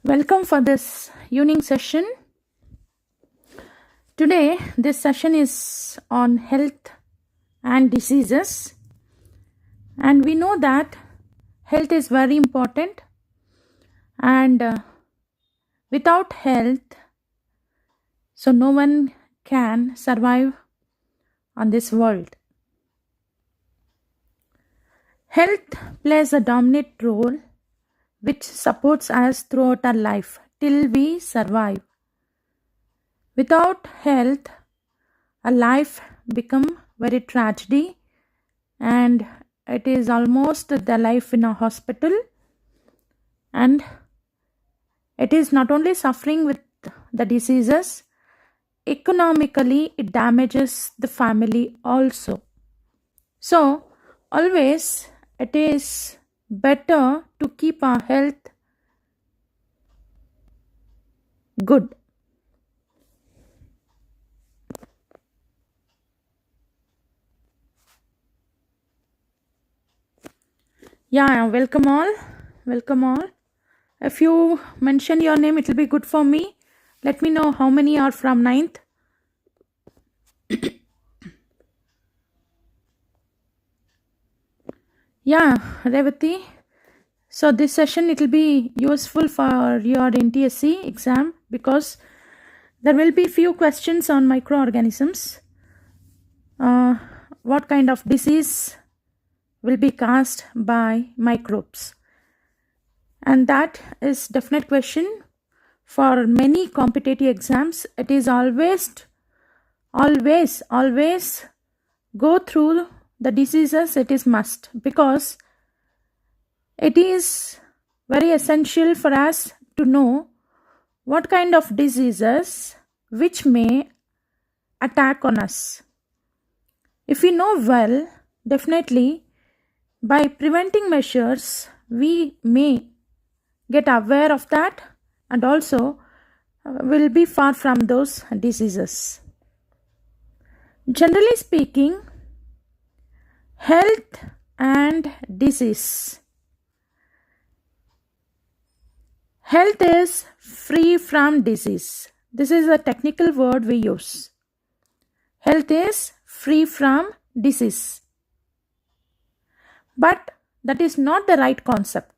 Welcome for this evening session. Today, this session is on health and diseases. And we know that health is very important. And without health, so no one can survive on this world. Health plays a dominant role which supports us throughout our life till we survive. Without health, a life becomes very tragedy, and it is almost the life in a hospital, and it is not only suffering with the diseases, economically it damages the family also. So always it is better to keep our health good. Yeah, welcome all. Welcome all. If you mention your name, it will be good for me. Let me know how many are from 9th. Yeah, Revati. So this session, it will be useful for your NTSC exam because there will be few questions on microorganisms. What kind of disease will be caused by microbes? And that is definite question for many competitive exams. It is always go through the diseases. It is must, because it is very essential for us to know what kind of diseases which may attack on us. If we know well, definitely by preventing measures we may get aware of that, and also will be far from those diseases. Generally speaking, health and disease. Health is free from disease. This is a technical word we use. Health is free from disease. But that is not the right concept.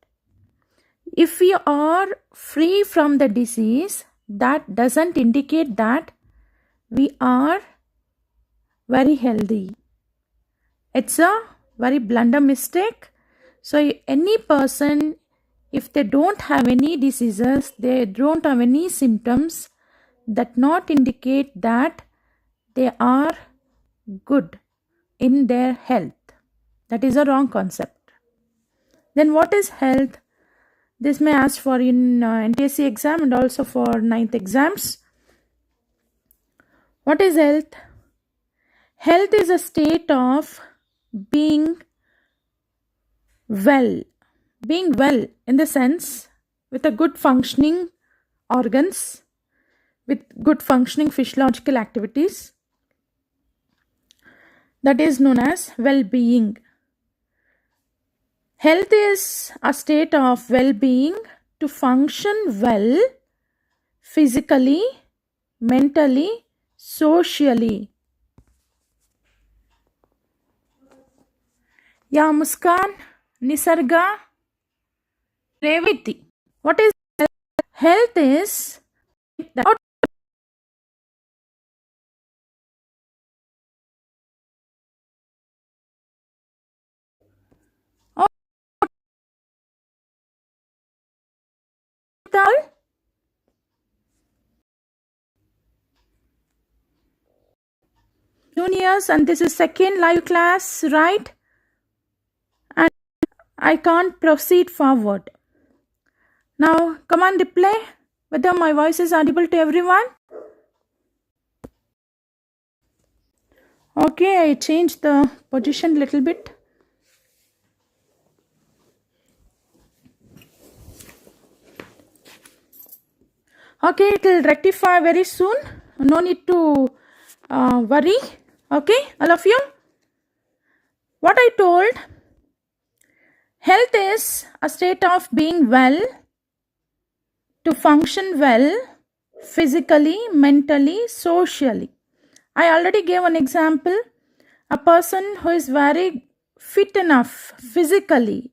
If we are free from the disease, that doesn't indicate that we are very healthy. It's a very blunder mistake. So any person, if they don't have any diseases, they don't have any symptoms, that not indicate that they are good in their health. That is a wrong concept. Then what is health? This may ask for in NTSC exam and also for 9th exams. What is health? Health is a state of being well. Being well in the sense with a good functioning organs, with good functioning physiological activities. That is known as well-being. Health is a state of well-being to function well physically, mentally, socially. Yeah, Muskan, Nisarga, Revati. What is health? Health is that juniors, and this is second live class, right? And I can't proceed forward. Now, come on, reply whether my voice is audible to everyone. Okay, I changed the position a little bit. Okay, it will rectify very soon. No need to worry. Okay, all of you. What I told, health is a state of being well, to function well, physically, mentally, socially. I already gave an example. A person who is very fit enough physically,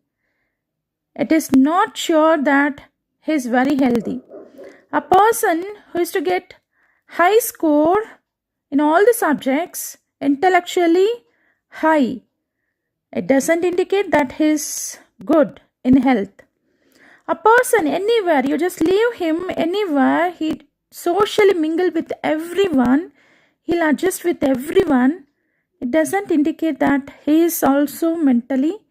it is not sure that he is very healthy. A person who is to get high score in all the subjects, intellectually high, it doesn't indicate that he is good in health. A person anywhere, you just leave him anywhere, he socially mingle with everyone, he'll adjust with everyone, it doesn't indicate that he is also mentally,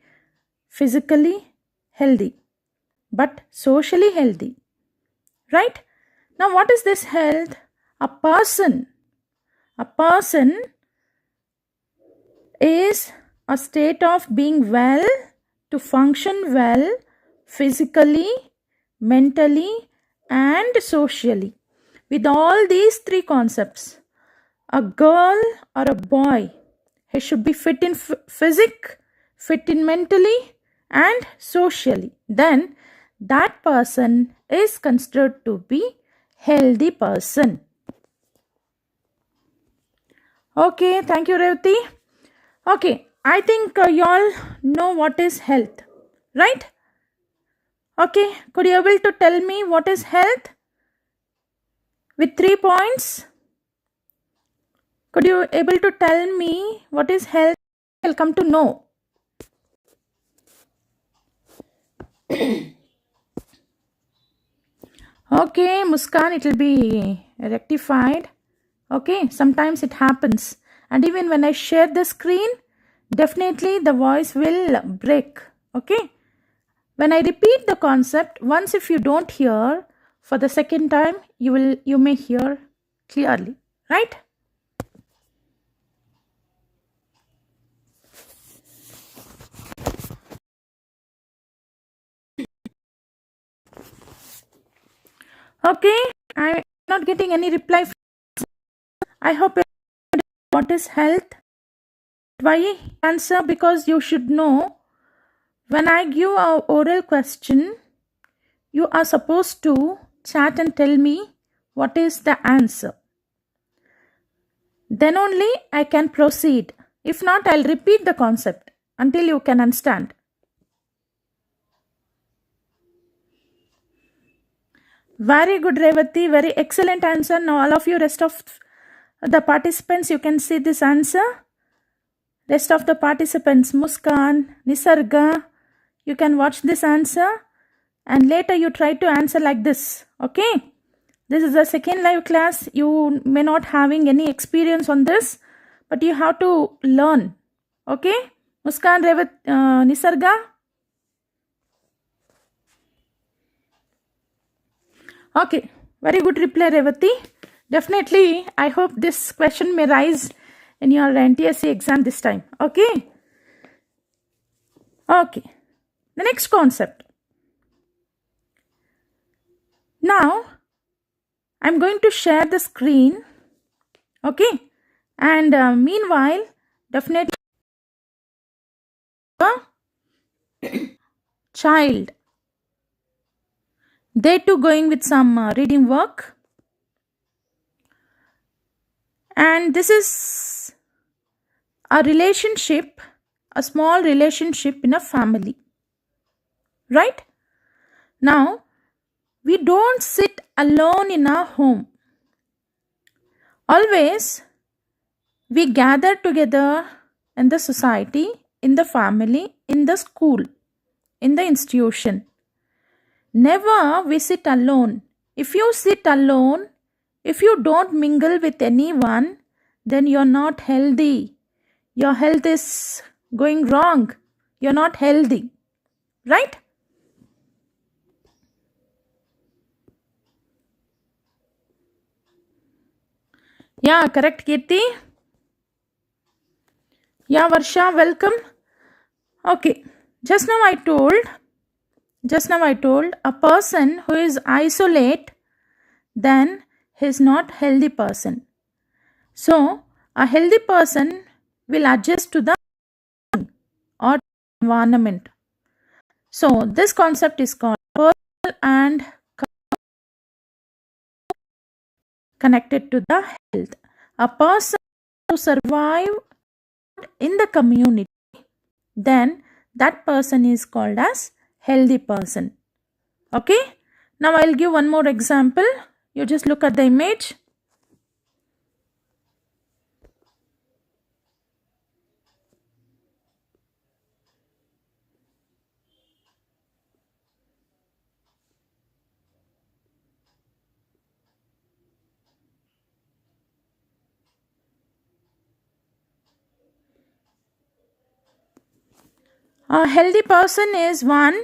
physically healthy, but socially healthy. Right? Now, what is this health? A person is a state of being well, to function well, physically, mentally, and socially. With all these three concepts, a girl or a boy, he should be fit in physic, fit in mentally, and socially. Then that person is considered to be healthy person. Okay, thank you, Revati. Okay, I think you all know what is health, right? Okay, could you able to tell me what is health with 3 points? Could you able to tell me what is health? I'll come to know. Okay, Muskan, it will be rectified. Okay, sometimes it happens. And even when I share the screen, definitely the voice will break. Okay. When I repeat the concept, once if you don't hear, for the second time, you may hear clearly. Right? Okay, I'm not getting any reply. I hope what is health? Why answer? Because you should know, when I give a oral question, you are supposed to chat and tell me what is the answer. Then only I can proceed. If not, I'll repeat the concept until you can understand. Very good, Revati. Very excellent answer. Now all of you, rest of the participants, you can see this answer. Rest of the participants, Muskan, Nisarga, you can watch this answer and later you try to answer like this. Okay. This is the second live class. You may not having any experience on this, but you have to learn. Okay. Muskan, Nisarga. Okay. Very good reply, Revati. Definitely, I hope this question may rise in your NTSC exam this time. Okay. Okay. The next concept. Now, I'm going to share the screen. Okay. And meanwhile, definitely a child. They too going with some reading work. And this is a relationship, a small relationship in a family. Right? Now, we don't sit alone in our home. Always, we gather together in the society, in the family, in the school, in the institution. Never we sit alone. If you sit alone, if you don't mingle with anyone, then you're not healthy. Your health is going wrong. You're not healthy. Right? Yeah, correct, Kirti. Yeah, Varsha, welcome. Okay, just now I told a person who is isolate, then he is not healthy person. So a healthy person will adjust to the or environment. So this concept is called personal and connected to the health. A person who survive in the community, then that person is called as healthy person. Okay. Now I'll give one more example. You just look at the image. A healthy person is one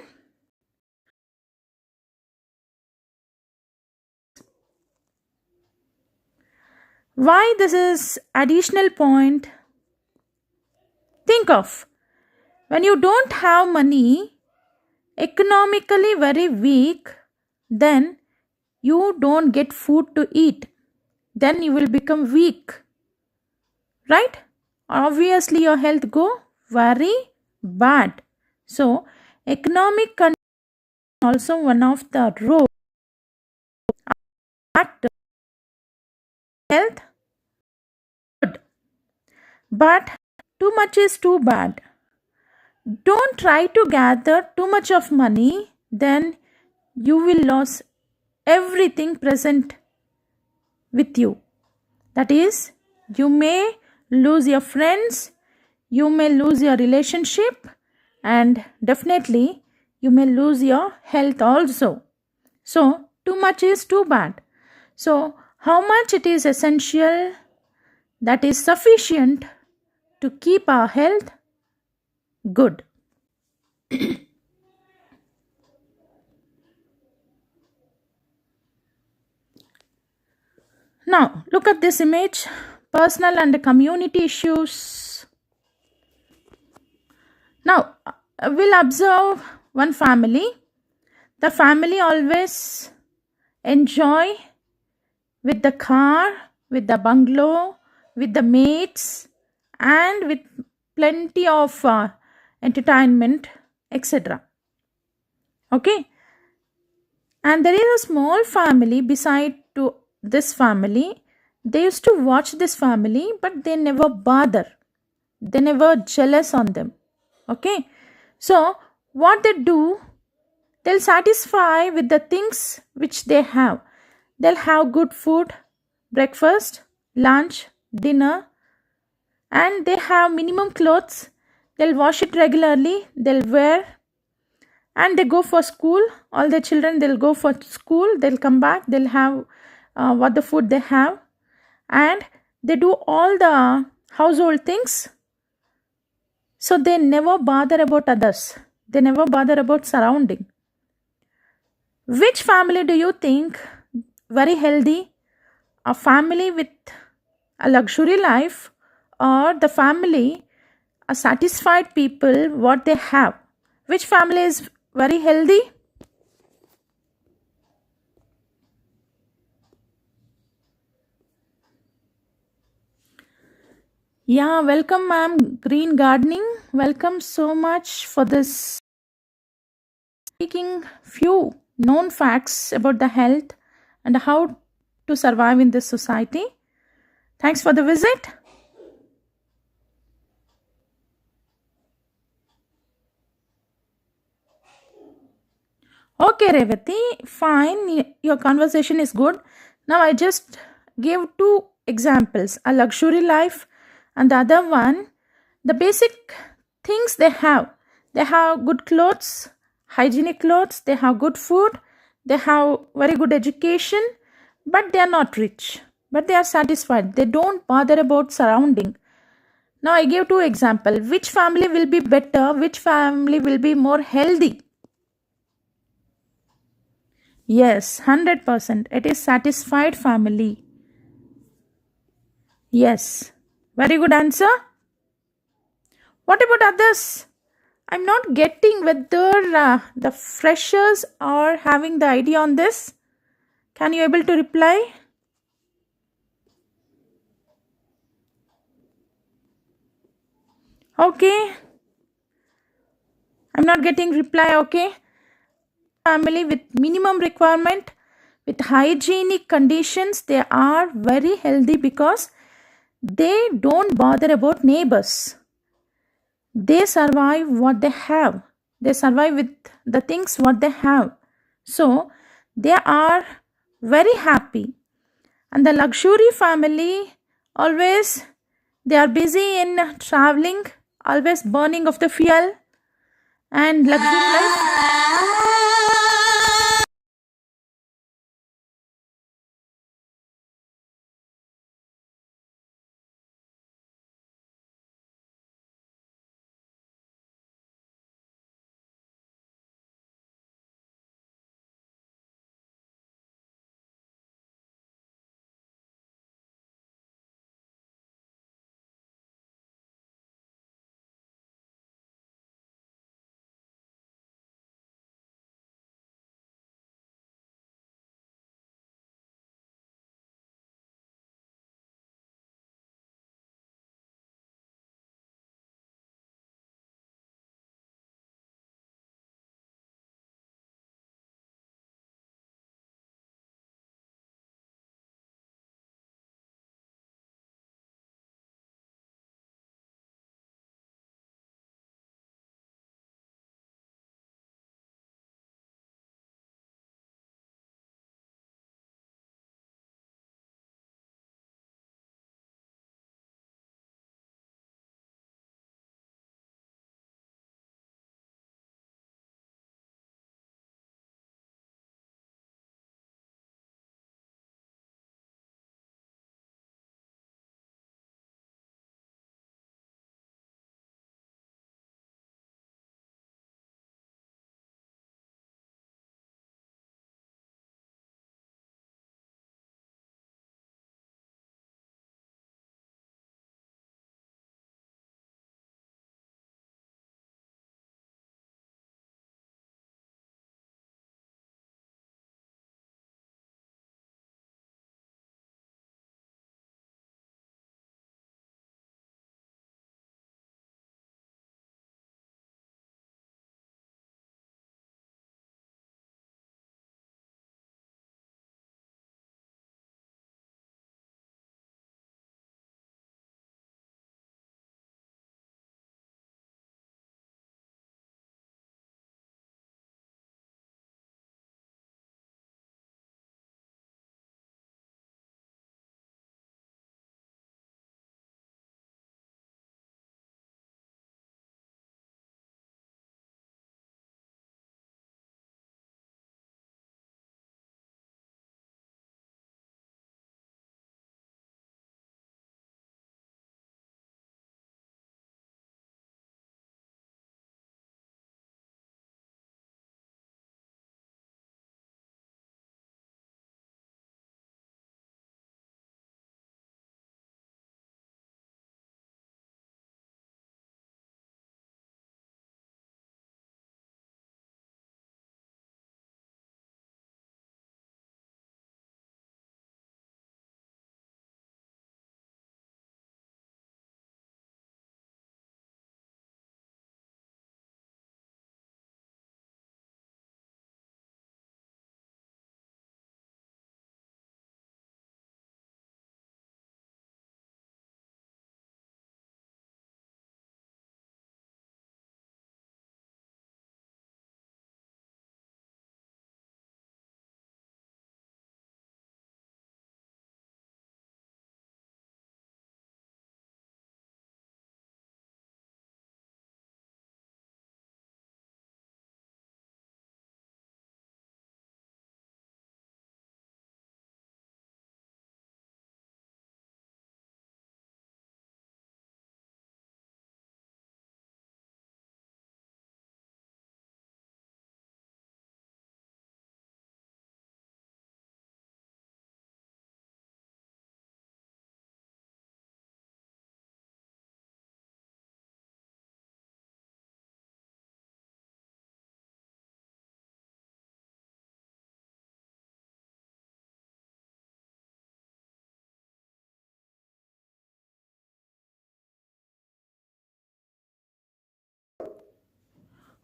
why this is additional point. Think of when you don't have money, economically very weak, then you don't get food to eat, then you will become weak, right? Obviously your health go very bad. So economic condition also one of the role factor health good, but too much is too bad. Don't try to gather too much of money, then you will lose everything present with you. That is, you may lose your friends, you may lose your relationship, and definitely you may lose your health also. So, too much is too bad. So, how much it is essential that is sufficient to keep our health good. Now, look at this image, personal and community issues. Now, we'll observe one family. The family always enjoy with the car, with the bungalow, with the mates, and with plenty of entertainment, etc. Okay, and there is a small family beside to this family. They used to watch this family, but they never bother. They never jealous on them. Okay, so what they do, they'll satisfy with the things which they have. They'll have good food, breakfast, lunch, dinner, and they have minimum clothes. They'll wash it regularly, they'll wear, and they go for school. All the children, they'll go for school, they'll come back, they'll have what the food they have, and they do all the household things. So they never bother about others, they never bother about surrounding. Which family do you think very healthy? A family with a luxury life, or the family a satisfied people what they have? Which family is very healthy? Yeah, welcome, ma'am. Green gardening. Welcome so much for this. Speaking few known facts about the health and how to survive in this society. Thanks for the visit. Okay, Revati, fine. Your conversation is good. Now I just gave two examples, a luxury life and the other one, the basic things they have. They have good clothes, hygienic clothes, they have good food, they have very good education, but they are not rich. But they are satisfied. They don't bother about surrounding. Now I gave two examples. Which family will be better? Which family will be more healthy? Yes, 100%. It is satisfied family. Yes. Very good answer. What about others? I'm not getting whether the freshers are having the idea on this. Can you able to reply? Okay. I'm not getting reply. Okay. Family with minimum requirement, with hygienic conditions, they are very healthy because they don't bother about neighbors. They survive what they have. They survive with the things what they have. So they are very happy. And the luxury family, always they are busy in traveling, always burning of the fuel, and luxury life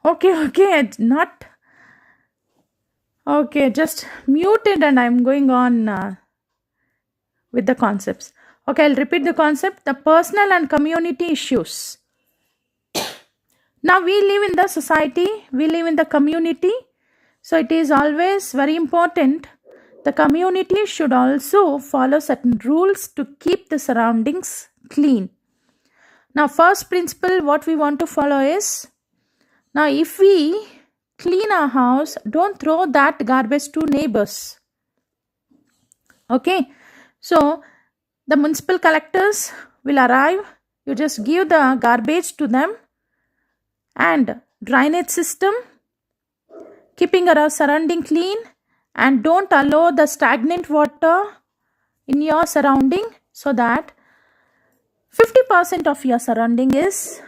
Okay, it's not. Okay, just muted and I'm going on with the concepts. Okay, I'll repeat the concept. The personal and community issues. Now we live in the society, we live in the community. So it is always very important. The community should also follow certain rules to keep the surroundings clean. Now, first principle what we want to follow is, now if we clean our house, don't throw that garbage to neighbors. Okay, so the municipal collectors will arrive, you just give the garbage to them, and drainage system, keeping our surrounding clean, and don't allow the stagnant water in your surrounding, so that 50% of your surrounding is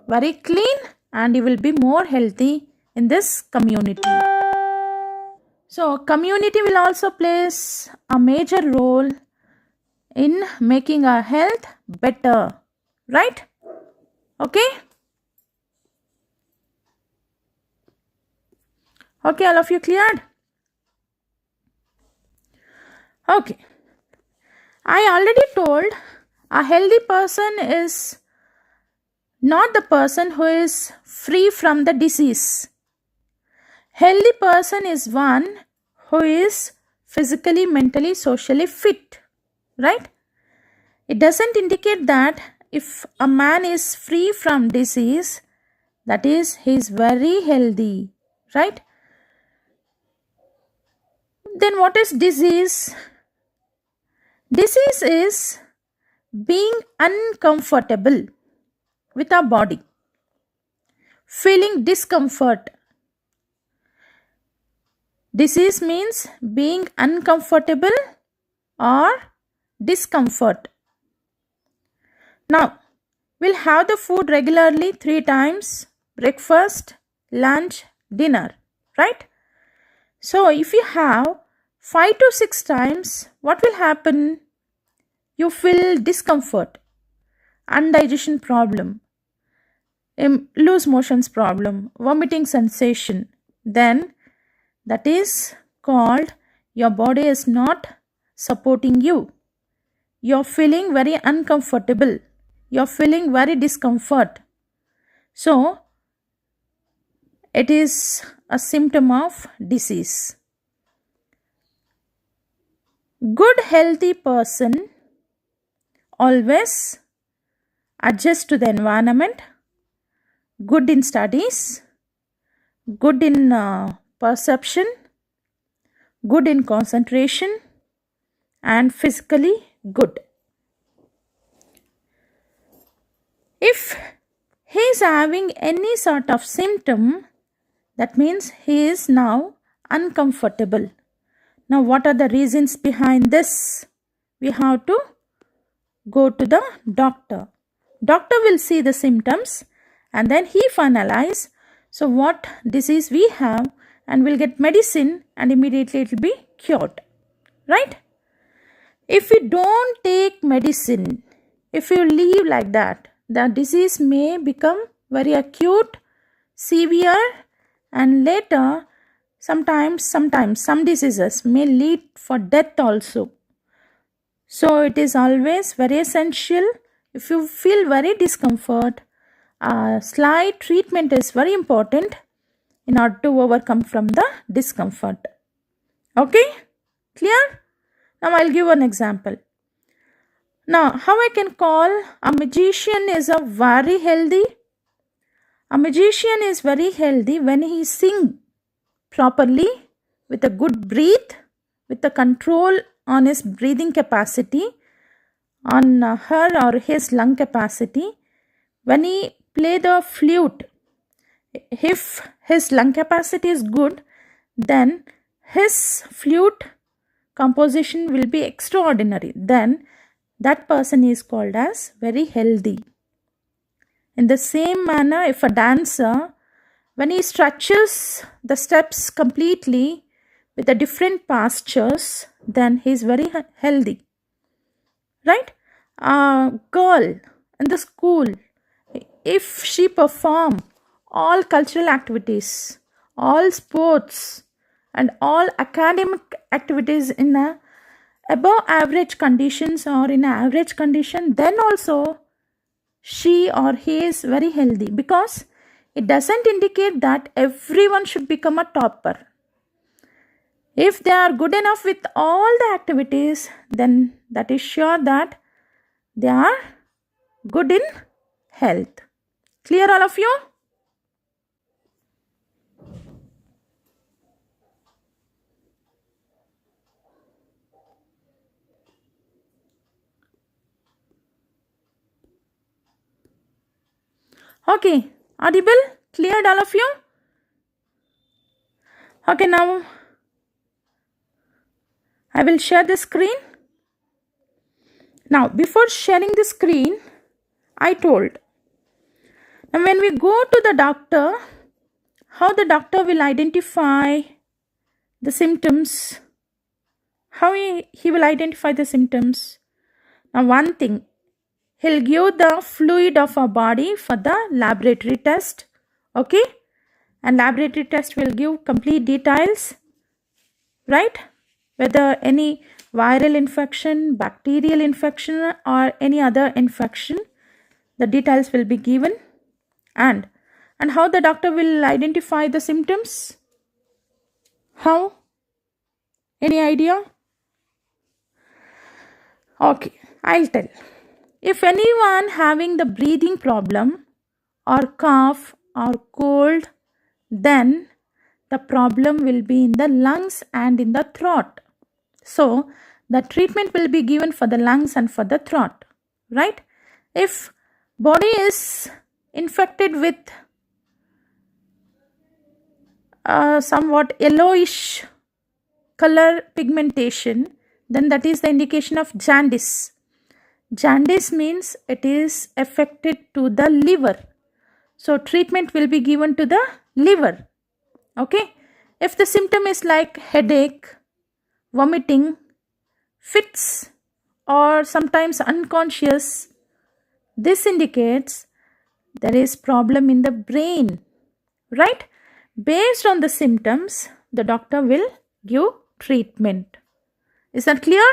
very clean and you will be more healthy in this community. So community will also plays a major role in making our health better, right? Okay, all of you cleared? Okay, I already told a healthy person is not the person who is free from the disease. Healthy person is one who is physically, mentally, socially fit, right? It doesn't indicate that if a man is free from disease, that is, he is very healthy, right? Then what is disease? Disease is being uncomfortable with our body, feeling discomfort. Disease means being uncomfortable or discomfort. Now, we'll have the food regularly 3 times: breakfast, lunch, dinner, right? So, if you have 5 to 6 times, what will happen? You feel discomfort, indigestion problem, loose motions problem, vomiting sensation. Then that is called your body is not supporting you. You're feeling very uncomfortable. You're feeling very discomfort. So it is a symptom of disease. Good healthy person always adjust to the environment, good in studies, good in perception, good in concentration, and physically good. If he is having any sort of symptom, that means he is now uncomfortable. Now, what are the reasons behind this? We have to go to the doctor. Doctor will see the symptoms and then he finalize so what disease we have, and will get medicine and immediately it will be cured, right? If we don't take medicine, if you leave like that, the disease may become very acute, severe, and later sometimes some diseases may lead for death also. So it is always very essential, if you feel very discomfort, slight treatment is very important in order to overcome from the discomfort. Okay, clear? Now I'll give an example. Now, how I can call a magician is a very healthy? A magician is very healthy when he sing properly, with a good breath, with the control on his breathing capacity, on her or his lung capacity. When he play the flute, if his lung capacity is good, then his flute composition will be extraordinary. Then that person is called as very healthy. In the same manner, if a dancer, when he stretches the steps completely with the different postures, then he is very healthy, right? A girl in the school, if she perform all cultural activities, all sports, and all academic activities in a above average conditions or in an average condition, then also she or he is very healthy, because it doesn't indicate that everyone should become a topper. If they are good enough with all the activities, then that is sure that they are good in health. Clear, all of you? Okay, audible? Cleared, all of you? Okay, now I will share the screen. Now, before sharing the screen, I told, now when we go to the doctor, how the doctor will identify the symptoms, how he will identify the symptoms. Now, one thing, he'll give the fluid of our body for the laboratory test, okay? And laboratory test will give complete details, right? Whether any viral infection, bacterial infection, or any other infection, the details will be given. And how the doctor will identify the symptoms? How? Any idea? Okay, I'll tell. If anyone having the breathing problem or cough or cold, then the problem will be in the lungs and in the throat. So the treatment will be given for the lungs and for the throat, right? If body is infected with somewhat yellowish color pigmentation, then that is the indication of jaundice. Jaundice means it is affected to the liver. So treatment will be given to the liver. Okay. If the symptom is like headache, vomiting, fits, or sometimes unconscious, this indicates there is problem in the brain, right? Based on the symptoms, the doctor will give treatment. Is that clear?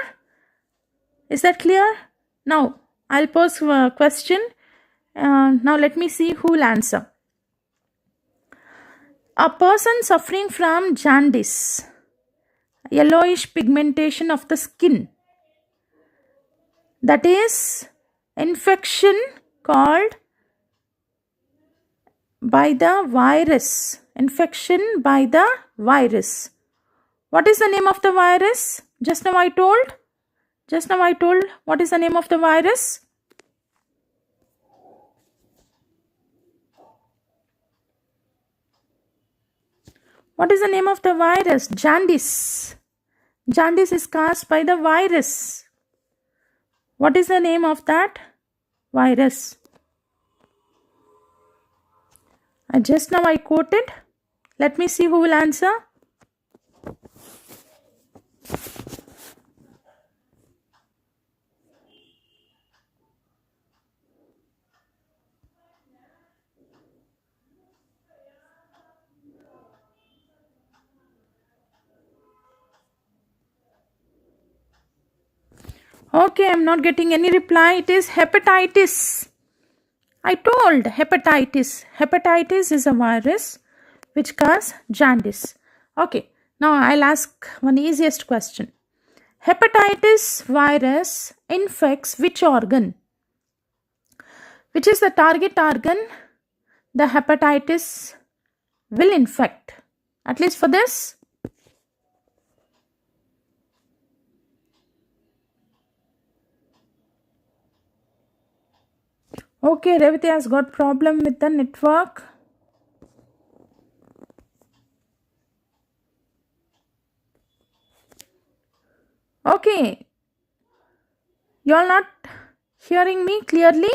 Is that clear? Now, I'll pose a question. Now, let me see who will answer. A person suffering from jaundice, yellowish pigmentation of the skin, that is infection called by the virus. Infection by the virus. What is the name of the virus? Just now I told. What is the name of the virus? What is the name of the virus? Jaundice. Jaundice is caused by the virus. What is the name of that virus? Just now I quoted. Let me see who will answer. Okay, I'm not getting any reply. It is hepatitis. I told hepatitis. Hepatitis is a virus which causes jaundice. Okay, now I'll ask one easiest question. Hepatitis virus infects which organ? Which is the target organ the hepatitis will infect? At least for this. Okay, Revati has got problem with the network. Okay, you are not hearing me clearly?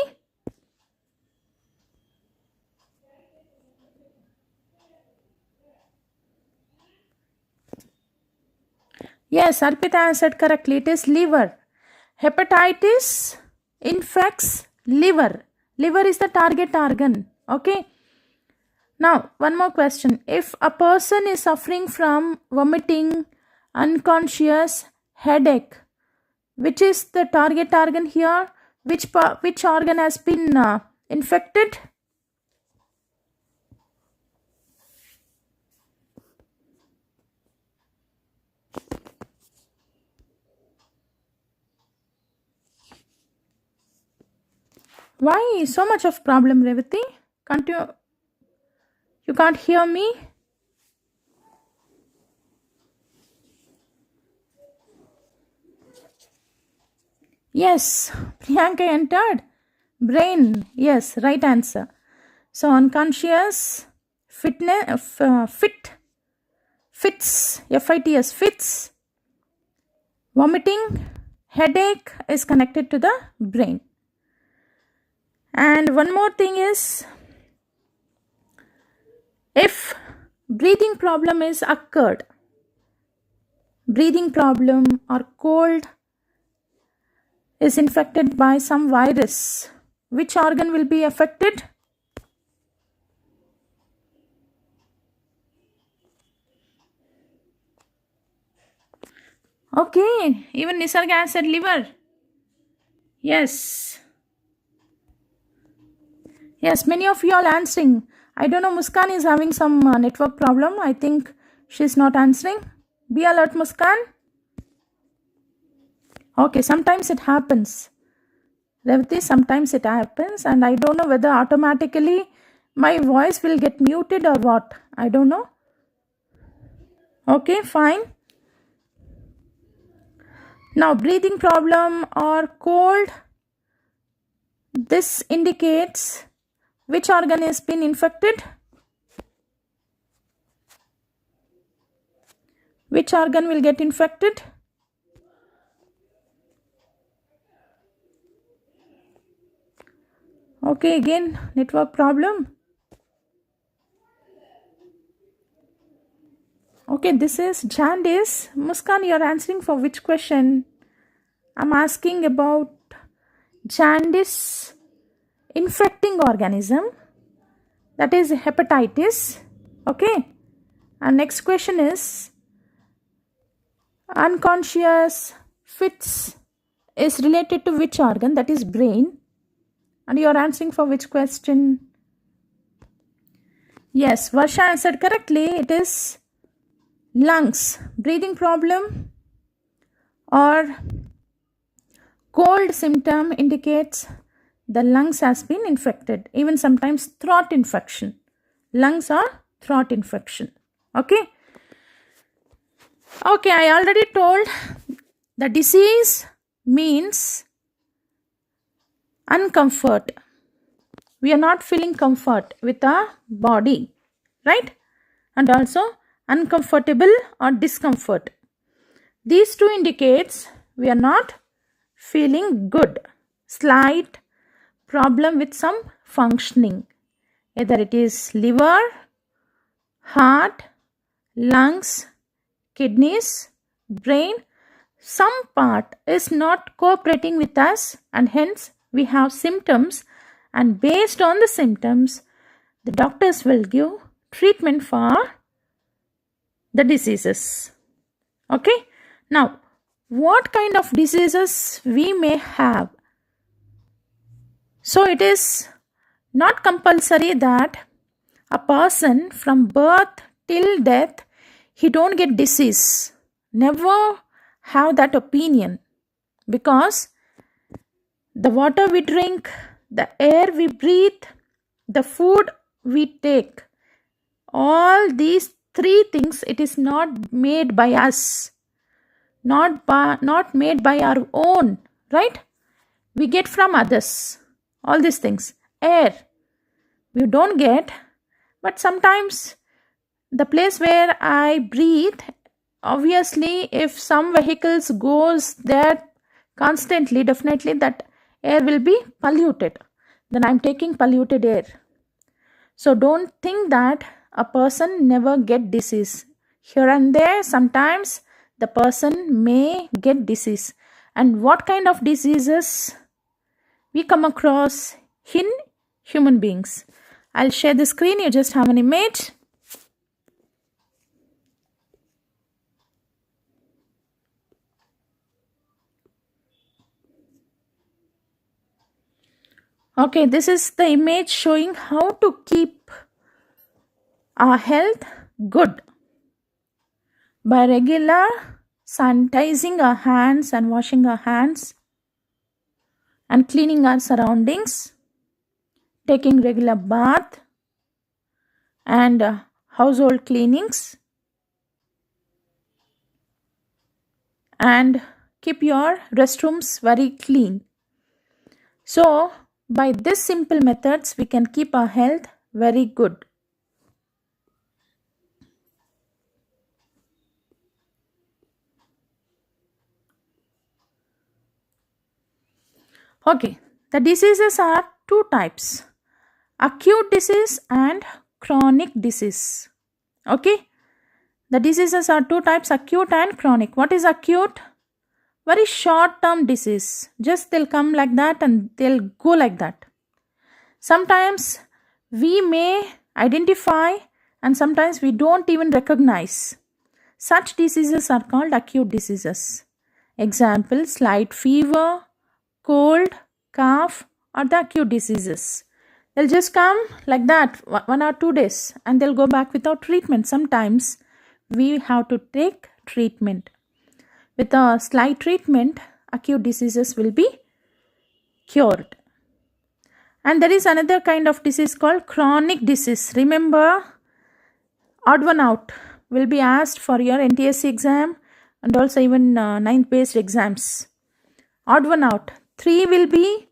Yes, Arpita answered correctly. It is liver. Hepatitis infects liver. Liver is the target organ. Okay. Now, one more question. If a person is suffering from vomiting, unconscious, headache, which is the target organ here? Which organ has been infected? Why so much of problem, Revati? You can't hear me? Yes, Priyanka entered. Brain, yes, right answer. So unconscious, fits, F-I-T-S, fits, vomiting, headache is connected to the brain. And one more thing is, if breathing problem is occurred, breathing problem or cold is infected by some virus, which organ will be affected? Okay, even Nisarga said liver. Yes. Yes, many of you are answering. I don't know, Muskan is having some network problem. I think she's not answering. Be alert, Muskan. Okay, sometimes it happens. Revati, sometimes it happens, and I don't know whether automatically my voice will get muted or what. I don't know. Okay, fine. Now, breathing problem or cold, this indicates which organ has been infected? Which organ will get infected? Okay, again, network problem. Okay, this is jaundice. Muskan, you're answering for which question? I'm asking about jaundice infecting organism, that is hepatitis. Okay, and next question is unconscious fits is related to which organ, that is brain, and you are answering for which question? Yes, Varsha answered correctly. It is lungs. Breathing problem or cold symptom indicates the lungs has been infected. Even sometimes throat infection. Lungs or throat infection. Okay. Okay, I already told the disease means uncomfort. We are not feeling comfort with our body, right? And also uncomfortable or discomfort. These two indicates we are not feeling good. Slight problem with some functioning. Either it is liver, heart, lungs, kidneys, brain. Some part is not cooperating with us, and hence we have symptoms, and based on the symptoms the doctors will give treatment for the diseases. Okay, now what kind of diseases we may have? So it is not compulsory that a person from birth till death he don't get disease. Never have that opinion, because the water we drink, the air we breathe, the food we take, all these three things, it is not made by us, not made by our own, right? We get from others. All these things. Air we don't get, but sometimes the place where I breathe, obviously if some vehicles goes there constantly, definitely that air will be polluted. Then I'm taking polluted air. So don't think that a person never get disease. Here and there sometimes the person may get disease. And what kind of diseases we come across in human beings? I'll share the screen. You just have an image. Okay, this is the image showing how to keep our health good by regular sanitizing our hands and washing our hands and cleaning our surroundings, taking regular bath and household cleanings, and keep your restrooms very clean. So by this simple methods we can keep our health very good. Okay, the diseases are two types: acute disease and chronic disease. Okay, the diseases are two types: acute and chronic. What is acute? Very short term disease. Just they'll come like that and they'll go like that. Sometimes we may identify and sometimes we don't even recognize. Such diseases are called acute diseases. Example: slight fever, cold, cough are the acute diseases. They'll just come like that 1 or 2 days and they'll go back without treatment. Sometimes we have to take treatment. With a slight treatment, acute diseases will be cured. And there is another kind of disease called chronic disease. Remember, odd one out will be asked for your NTSC exam and also even 9th based exams. Odd one out. 3 will be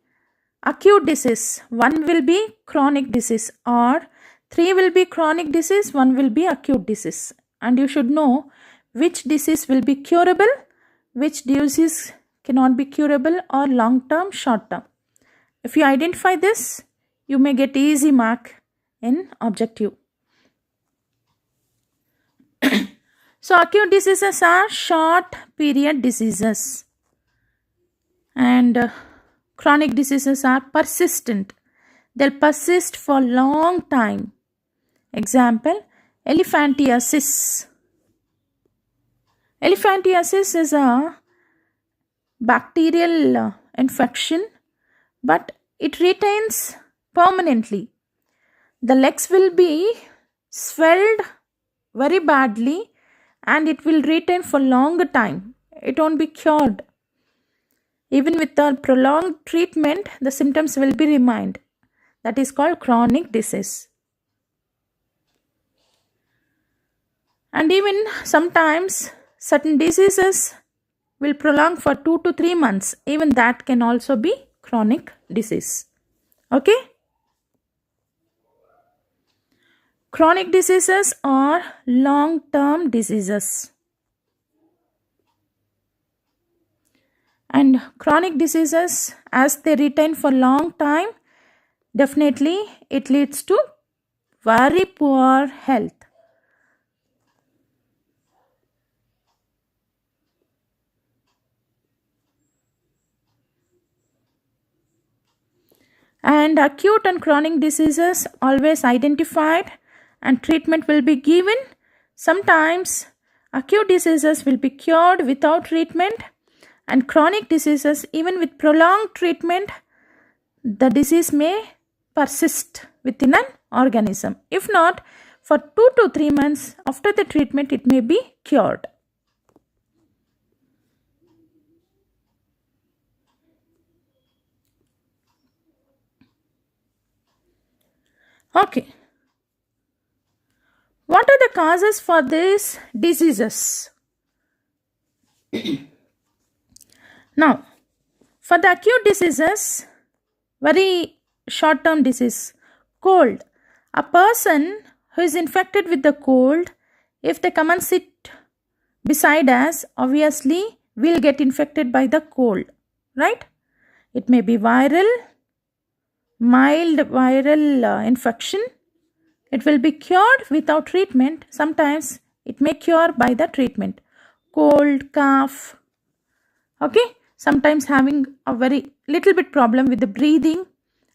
acute disease, 1 will be chronic disease, or 3 will be chronic disease, 1 will be acute disease. And you should know which disease will be curable, which disease cannot be curable, or long term, short term. If you identify this, you may get easy mark in objective. So acute diseases are short period diseases and chronic diseases are persistent. They'll persist for long time. Example: elephantiasis. Elephantiasis is a bacterial infection, but it retains permanently. The legs will be swelled very badly and it will retain for longer time. It won't be cured. Even with the prolonged treatment, the symptoms will be remained. That is called chronic disease. And even sometimes certain diseases will prolong for 2 to 3 months. Even that can also be chronic disease. Okay? Chronic diseases are long-term diseases. And chronic diseases, as they retain for long time, definitely it leads to very poor health. And acute and chronic diseases always identified and treatment will be given. Sometimes acute diseases will be cured without treatment, and chronic diseases, even with prolonged treatment, the disease may persist within an organism. If not, for 2 to 3 months after the treatment, it may be cured. Okay. What are the causes for these diseases? Now, for the acute diseases, very short-term disease, cold. A person who is infected with the cold, if they come and sit beside us, obviously will get infected by the cold, right? It may be viral, mild viral infection. It will be cured without treatment. Sometimes it may cure by the treatment. Cold, cough, okay? Sometimes having a very little bit problem with the breathing.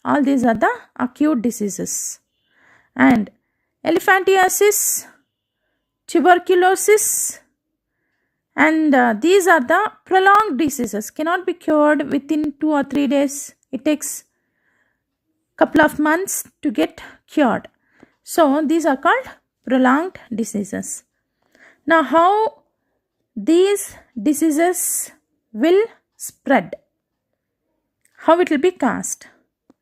All these are the acute diseases. and elephantiasis, tuberculosis, and these are the prolonged diseases, cannot be cured within 2 or 3 days. It takes couple of months to get cured. So these are called prolonged diseases. Now, how these diseases will spread, how it will be caused.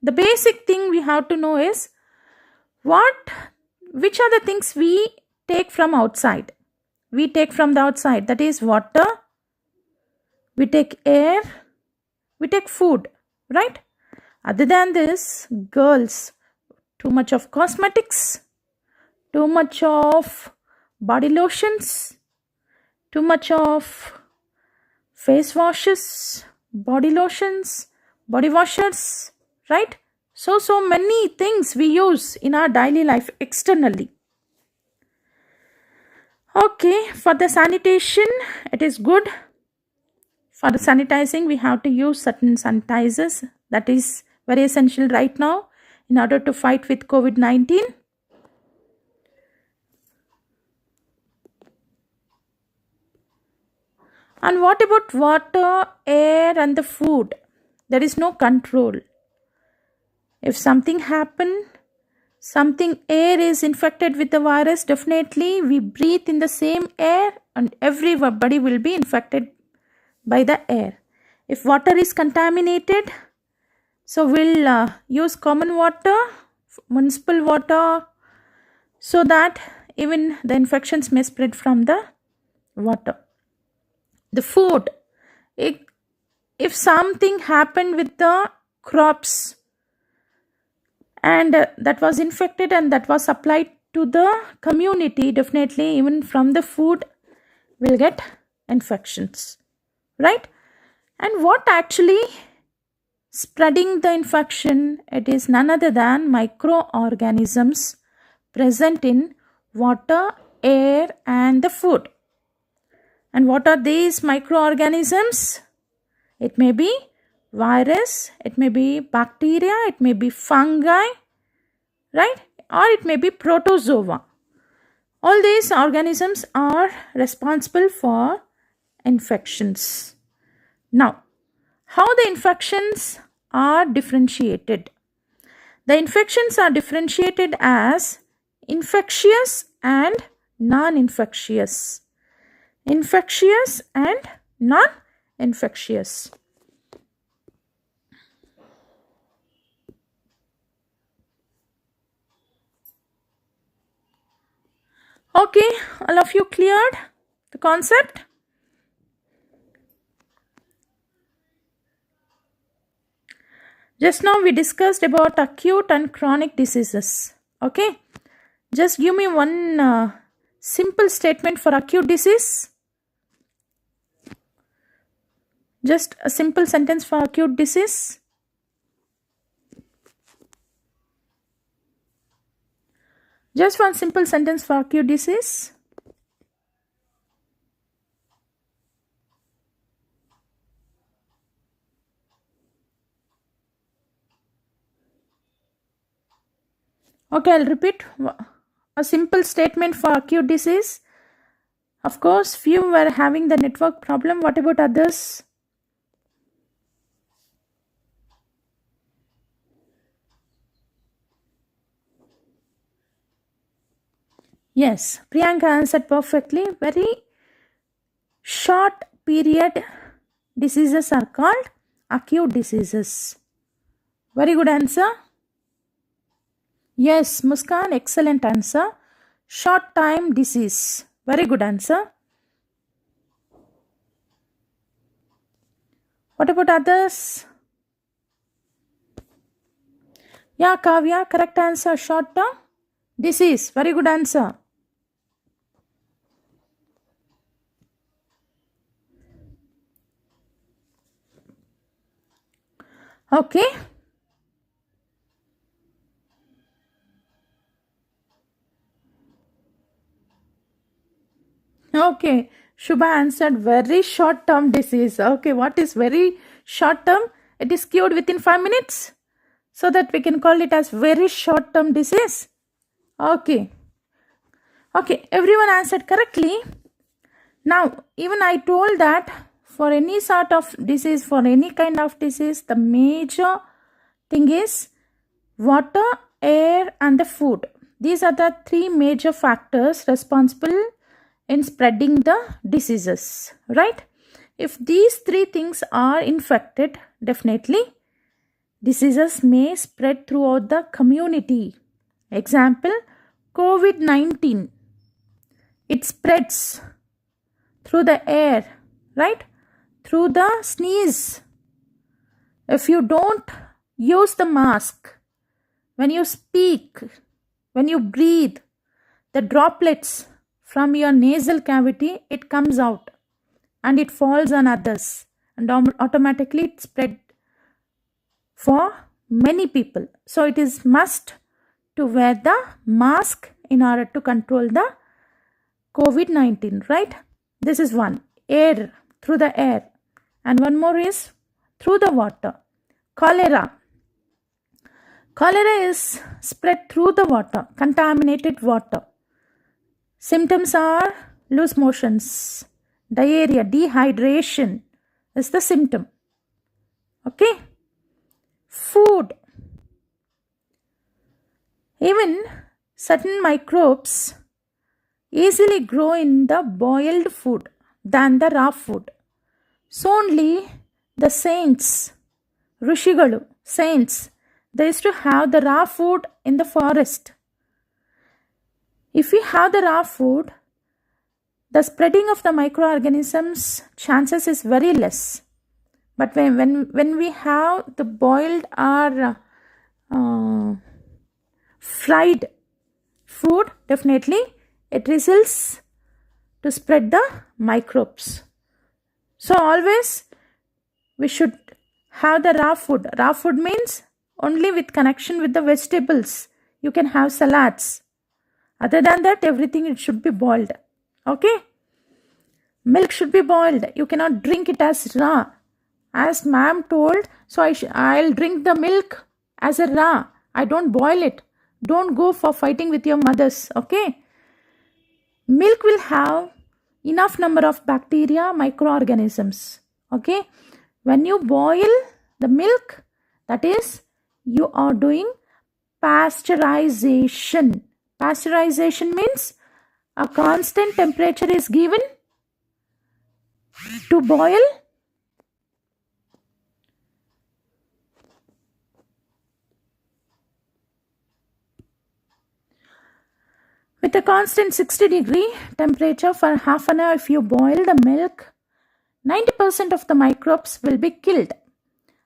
The basic thing we have to know is which are the things we take from outside. We take from the outside, that is water, we take air, we take food, right? Other than this, girls, too much of cosmetics, too much of body lotions, too much of face washes, body lotions, body washers, right? So many things we use in our daily life externally. Okay, for the sanitation, it is good. For the sanitizing, we have to use certain sanitizers. That is very essential right now in order to fight with COVID-19. And what about water, air and the food? There is no control. If something happen, air is infected with the virus, definitely we breathe in the same air and everybody will be infected by the air. If water is contaminated, so we'll use common water, municipal water, so that even the infections may spread from the water. The food, if something happened with the crops and that was infected and that was supplied to the community, definitely even from the food will get infections, right? And what actually spreading the infection? It is none other than microorganisms present in water, air and the food. And what are these microorganisms? It may be virus, it may be bacteria, it may be fungi, right? Or it may be protozoa. All these organisms are responsible for infections. Now, how the infections are differentiated? The infections are differentiated as infectious and non-infectious. Infectious and non-infectious. Okay, all of you cleared the concept? Just now we discussed about acute and chronic diseases. Okay, just give me one simple statement for acute disease. Just a simple sentence for acute disease. Just one simple sentence for acute disease. Okay, I'll repeat a simple statement for acute disease. Of course, few were having the network problem. What about others? Yes, Priyanka answered perfectly. Very short period diseases are called acute diseases. Very good answer. Yes, Muskan, excellent answer. Short time disease. Very good answer. What about others? Yeah, Kavya, correct answer. Short term disease. Very good answer. Okay. Okay. Shubha answered very short term disease. Okay, what is very short term? It is cured within 5 minutes. So that we can call it as very short term disease. Okay. Okay, everyone answered correctly. Now, even I told that for any sort of disease, for any kind of disease, the major thing is water, air, and the food. These are the three major factors responsible in spreading the diseases, right? If these three things are infected, definitely diseases may spread throughout the community. Example, COVID-19. It spreads through the air, right? Through the sneeze. If you don't use the mask, when you speak, when you breathe, the droplets from your nasal cavity, it comes out and it falls on others, and automatically it spread for many people. So it is must to wear the mask in order to control the COVID-19, right? This is one. Air, through the air. And one more is through the water. Cholera. Cholera is spread through the water, contaminated water. Symptoms are loose motions, diarrhea, dehydration is the symptom. Okay. Food. Even certain microbes easily grow in the boiled food than the raw food. So only the saints, Rishigalu, saints, they used to have the raw food in the forest. If we have the raw food, the spreading of the microorganisms chances is very less. But when we have the boiled or fried food, definitely it results to spread the microbes. So always we should have the raw food. Raw food means only with connection with the vegetables. You can have salads. Other than that, everything it should be boiled. Okay? Milk should be boiled. You cannot drink it as raw. As ma'am told, so I'll drink the milk as a raw. I don't boil it. Don't go for fighting with your mothers. Okay? Milk will have enough number of bacteria, microorganisms. Okay? When you boil the milk, that is, you are doing pasteurization. Pasteurization means a constant temperature is given to boil. With a constant 60-degree temperature for half an hour, if you boil the milk, 90% of the microbes will be killed.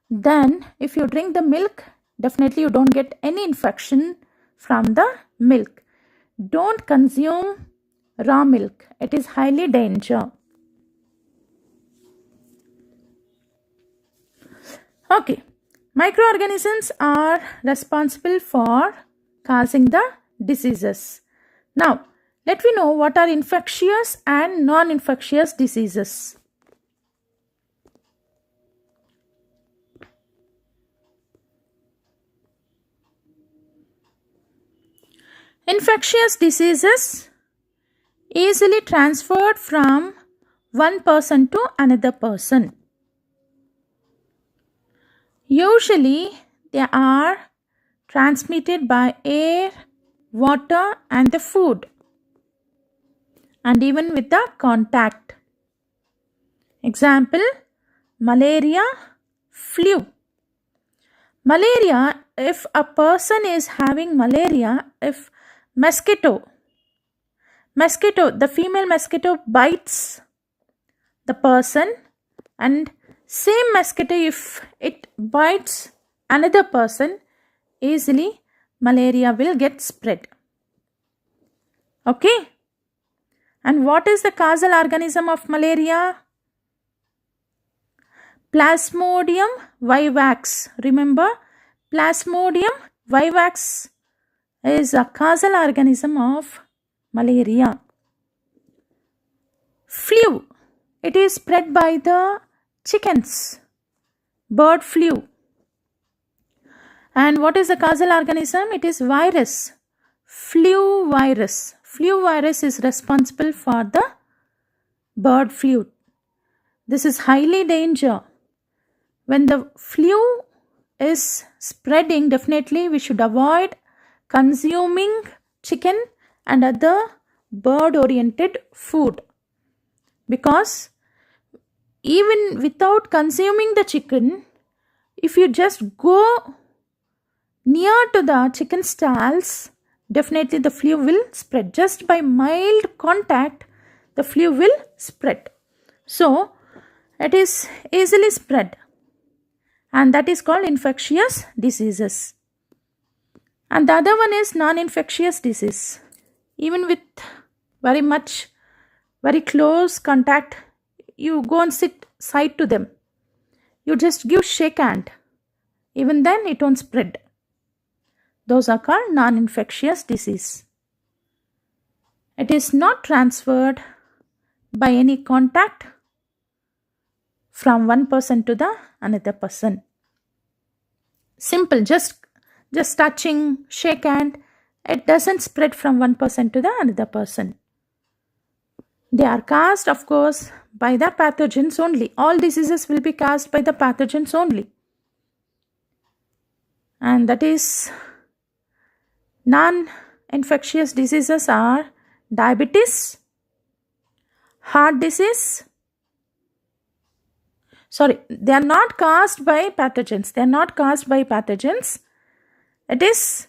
Then, if you drink the milk, definitely you don't get any infection from the milk. Don't consume raw milk. It is highly dangerous. Okay. Microorganisms are responsible for causing the diseases. Now, let me know what are infectious and non-infectious diseases. Infectious diseases easily transferred from one person to another person. Usually, they are transmitted by air, water, and the food, and even with the contact. Example, malaria, flu. Malaria, if a person is having malaria, if mosquito, the female mosquito bites the person, and same mosquito, if it bites another person, easily malaria will get spread. Okay? And what is the causal organism of malaria? Plasmodium vivax. Remember, Plasmodium vivax is a causal organism of malaria. Flu. It is spread by the chickens. Bird flu. And what is the causal organism? It is virus. flu virus. Flu virus is responsible for the bird flu. This is highly danger. When the flu is spreading, definitely we should avoid consuming chicken and other bird-oriented food, because even without consuming the chicken, if you just go near to the chicken stalls, definitely the flu will spread. Just by mild contact, the flu will spread. So, it is easily spread, and that is called infectious diseases. And the other one is non-infectious disease. Even with very close contact, you go and sit side to them. You just give shake hand. Even then it won't spread. Those are called non-infectious disease. It is not transferred by any contact from one person to the another person. Simple, just touching, shake hand. It doesn't spread from one person to the another person. They are caused, of course, by the pathogens only. All diseases will be caused by the pathogens only. And that is, non-infectious diseases are diabetes, heart disease. Sorry, they are not caused by pathogens. They are not caused by pathogens. It is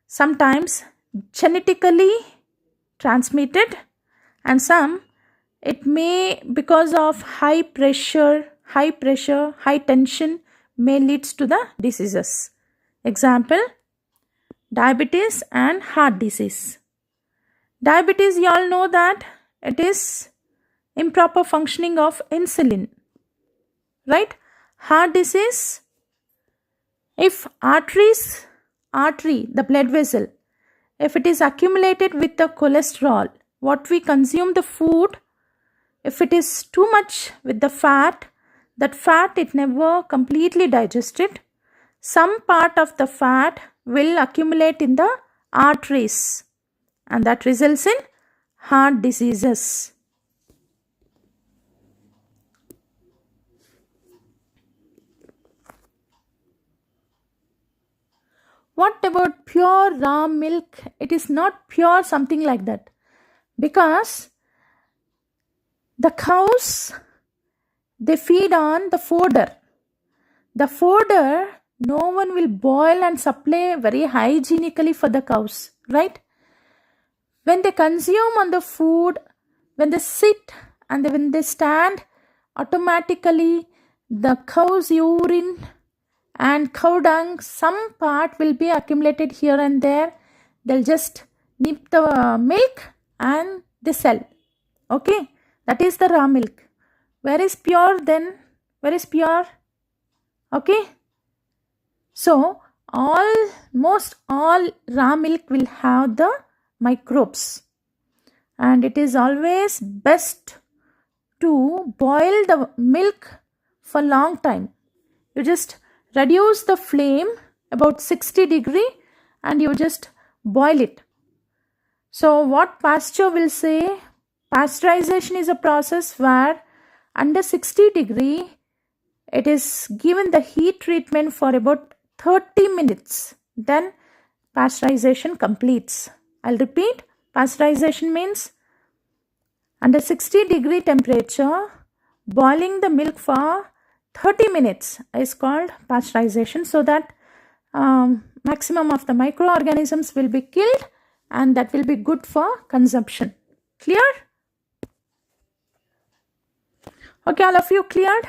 sometimes genetically transmitted, and some it may, because of high pressure, high tension, may leads to the diseases. Example, diabetes and heart disease. Diabetes, you all know that it is improper functioning of insulin, right? Heart disease, if artery, the blood vessel, if it is accumulated with the cholesterol, what we consume the food, if it is too much with the fat, that fat it never completely digested. Some part of the fat will accumulate in the arteries, and that results in heart diseases. What about pure raw milk? It is not pure something like that, because the cows, they feed on the fodder. The fodder, no one will boil and supply very hygienically for the cows, right? When they consume on the food, when they sit and when they stand, automatically the cow's urine and cow dung, some part will be accumulated here and there. They'll just nip the milk and they sell. Okay, that is the raw milk. Where is pure then? Where is pure? Okay. So, almost all raw milk will have the microbes. And it is always best to boil the milk for long time. You just reduce the flame about 60 degree and you just boil it. So what Pasteur will say, pasteurization is a process where under 60 degree it is given the heat treatment for about 30 minutes. Then pasteurization completes. I'll repeat, pasteurization means under 60 degree temperature, boiling the milk for 30 minutes is called pasteurization, so that maximum of the microorganisms will be killed and that will be good for consumption. Clear? Okay, all of you cleared?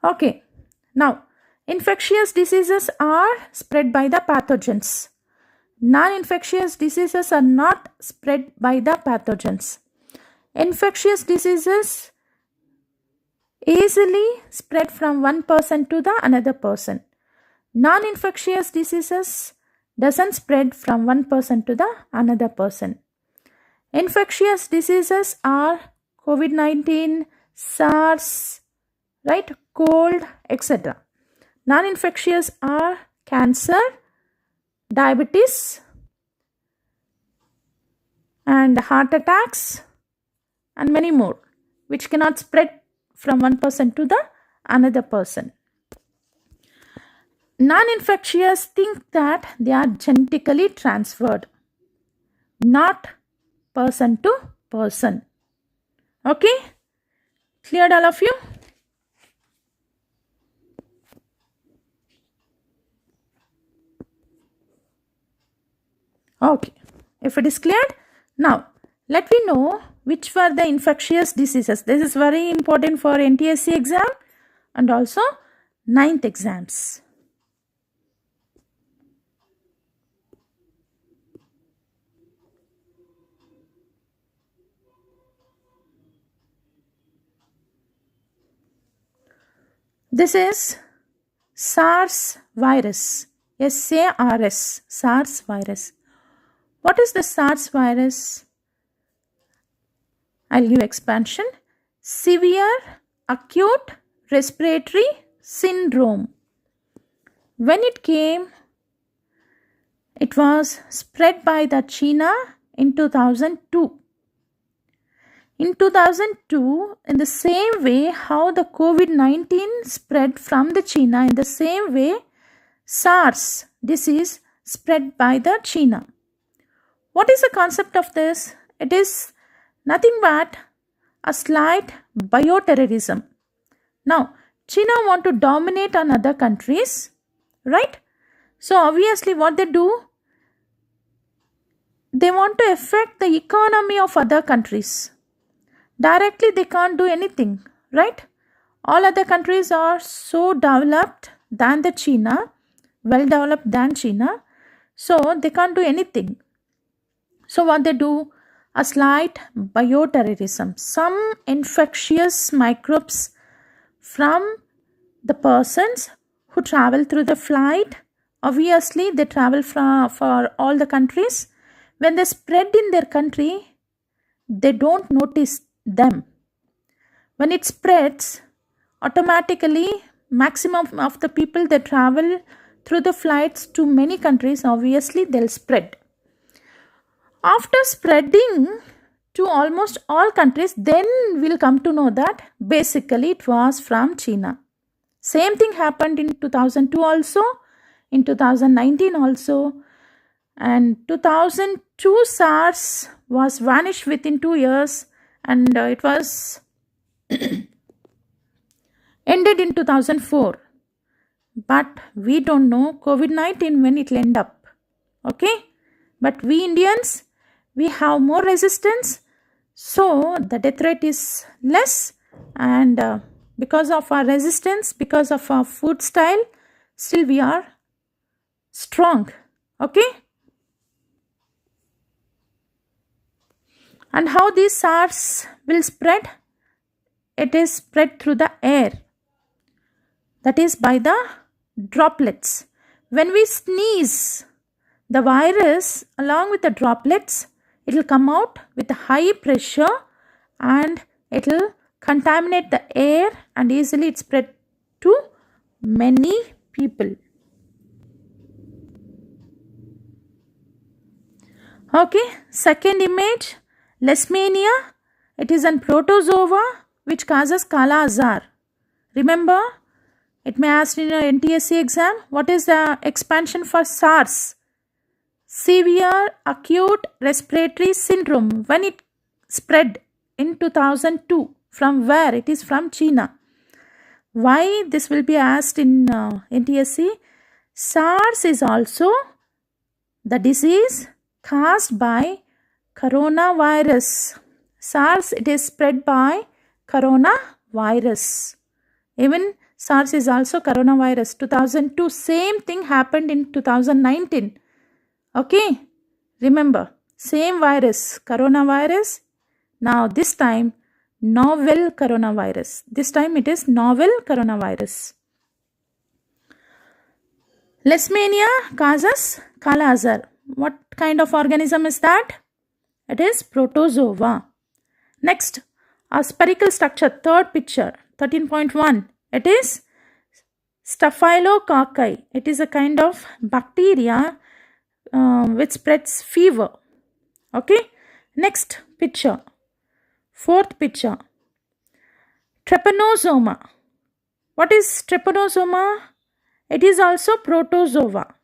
Okay, now infectious diseases are spread by the pathogens. Non-infectious diseases are not spread by the pathogens. Infectious diseases easily spread from one person to the another person. Non-infectious diseases doesn't spread from one person to the another person. Infectious diseases are COVID-19, SARS, right, cold, etc. Non-infectious are cancer, diabetes, and heart attacks, and many more, which cannot spread from one person to the another person. Non-infectious think that they are genetically transferred, not person to person. Okay? Cleared, all of you? Okay. If it is cleared, now let me know which were the infectious diseases. This is very important for NTSC exam and also 9th exams. This is SARS virus. SARS, SARS virus. What is the SARS virus? I'll give expansion. Severe acute respiratory syndrome. When it came, it was spread by the China in 2002. In 2002, in the same way how the COVID-19 spread from the China, in the same way SARS disease spread by the China. What is the concept of this? It is nothing but a slight bioterrorism. Now, China want to dominate on other countries, right? So obviously what they do, they want to affect the economy of other countries. Directly they can't do anything, right? All other countries are so developed than the China, well developed than China, so they can't do anything. So what they do, a slight bioterrorism. Some infectious microbes from the persons who travel through the flight, obviously they travel for all the countries. When they spread in their country, they don't notice them. When it spreads, automatically maximum of the people that travel through the flights to many countries, obviously they'll spread. After spreading to almost all countries, then we'll come to know that basically it was from China. Same thing happened in 2002 also, in 2019 also, and 2002 SARS was vanished within 2 years, and it was ended in 2004. But we don't know COVID-19 when it will end up. Okay? But we Indians, we have more resistance, so the death rate is less, and because of our resistance, because of our food style, still we are strong. Okay? And how this SARS will spread? It is spread through the air. That is by the droplets. When we sneeze, the virus along with the droplets, it will come out with a high pressure and it will contaminate the air and easily it spread to many people. Okay, second image, Leishmania. It is an protozoa which causes Kala Azar. Remember, it may ask in an NTSC exam, what is the expansion for SARS? Severe acute respiratory syndrome. When it spread in 2002, from where? It is from China. Why this will be asked in NTSC? SARS is also the disease caused by coronavirus. SARS, it is spread by coronavirus. Even SARS is also coronavirus. 2002, same thing happened in 2019. Okay, remember, same virus, coronavirus. Now this time, novel coronavirus. This time it is novel coronavirus. Leishmania causes Kala Azar. What kind of organism is that? It is protozoa. Next, a spherical structure, third picture, 13.1. It is staphylococci. It is a kind of bacteria which spreads fever. Okay, next picture, fourth picture, trypanosoma. What is trypanosoma? It is also protozoa.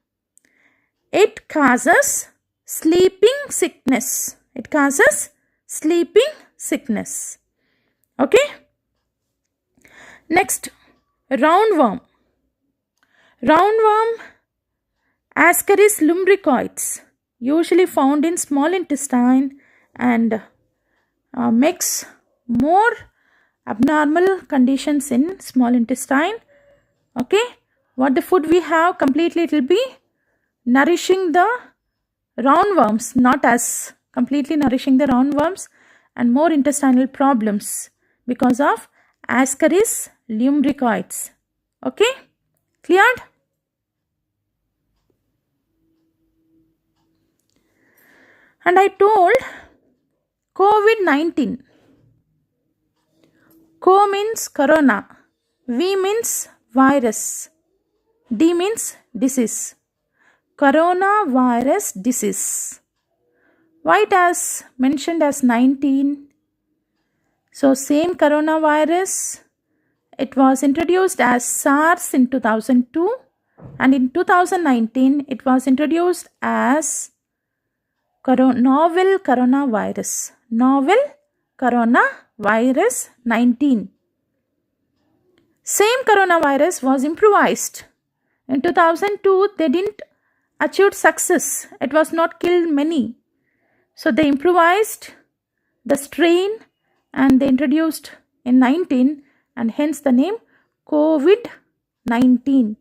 It causes sleeping sickness. It causes sleeping sickness. Okay. Next, roundworm. Roundworm, Ascaris lumbricoides, usually found in small intestine and makes more abnormal conditions in small intestine. Okay, what the food we have completely, it will be nourishing the roundworms, not as completely nourishing the roundworms, and more intestinal problems because of Ascaris lumbricoids. Okay, cleared? And I told COVID-19. Co means corona, V means virus, D means disease. Coronavirus disease. Why it has mentioned as 19? So same coronavirus, it was introduced as SARS in 2002, and in 2019 it was introduced as novel coronavirus. Novel coronavirus 19. Same coronavirus was improvised. In 2002 they didn't achieve success. It was not killed many. So they improvised the strain and they introduced in 19, and hence the name COVID-19.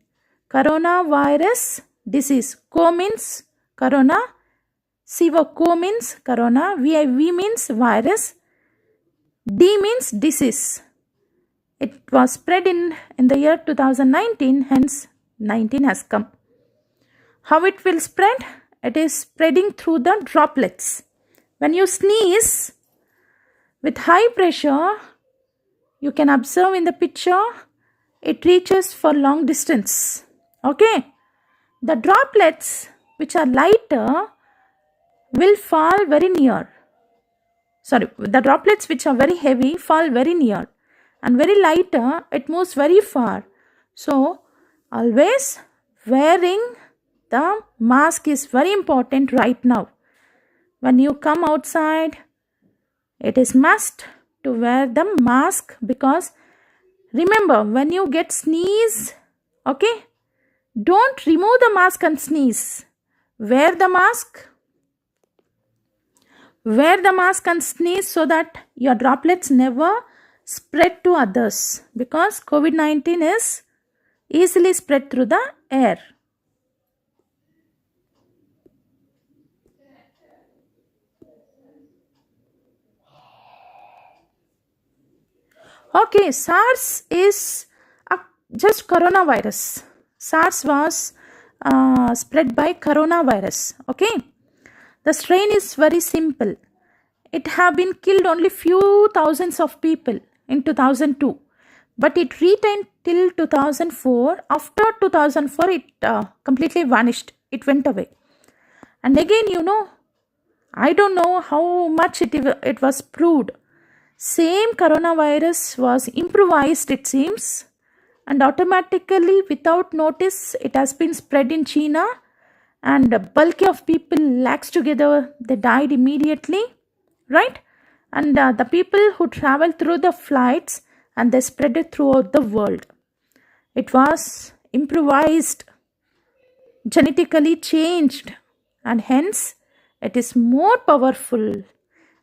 Coronavirus disease. Co means corona, CO means corona, V means virus, D means disease. It was spread in the year 2019, hence 19 has come. How it will spread? It is spreading through the droplets. When you sneeze with high pressure, you can observe in the picture, it reaches for long distance. Okay. The droplets which are lighter will fall very near. The droplets which are very heavy fall very near, and very lighter, it moves very far. So always wearing the mask is very important right now. When you come outside, it is must to wear the mask, because remember, when you get sneeze, okay, don't remove the mask and sneeze. Wear the mask. Wear the mask and sneeze so that your droplets never spread to others, because COVID-19 is easily spread through the air. Okay, SARS is just coronavirus. SARS was spread by coronavirus. Okay, the strain is very simple. It have been killed only few thousands of people in 2002, but it retained till 2004. After 2004, it completely vanished. It went away. And again, I don't know how much it was proved. Same coronavirus was improvised, it seems, and automatically, without notice, it has been spread in China, and a bulk of people, lakhs together, they died immediately, right? And the people who traveled through the flights, and they spread it throughout the world. It was improvised, genetically changed, and hence it is more powerful,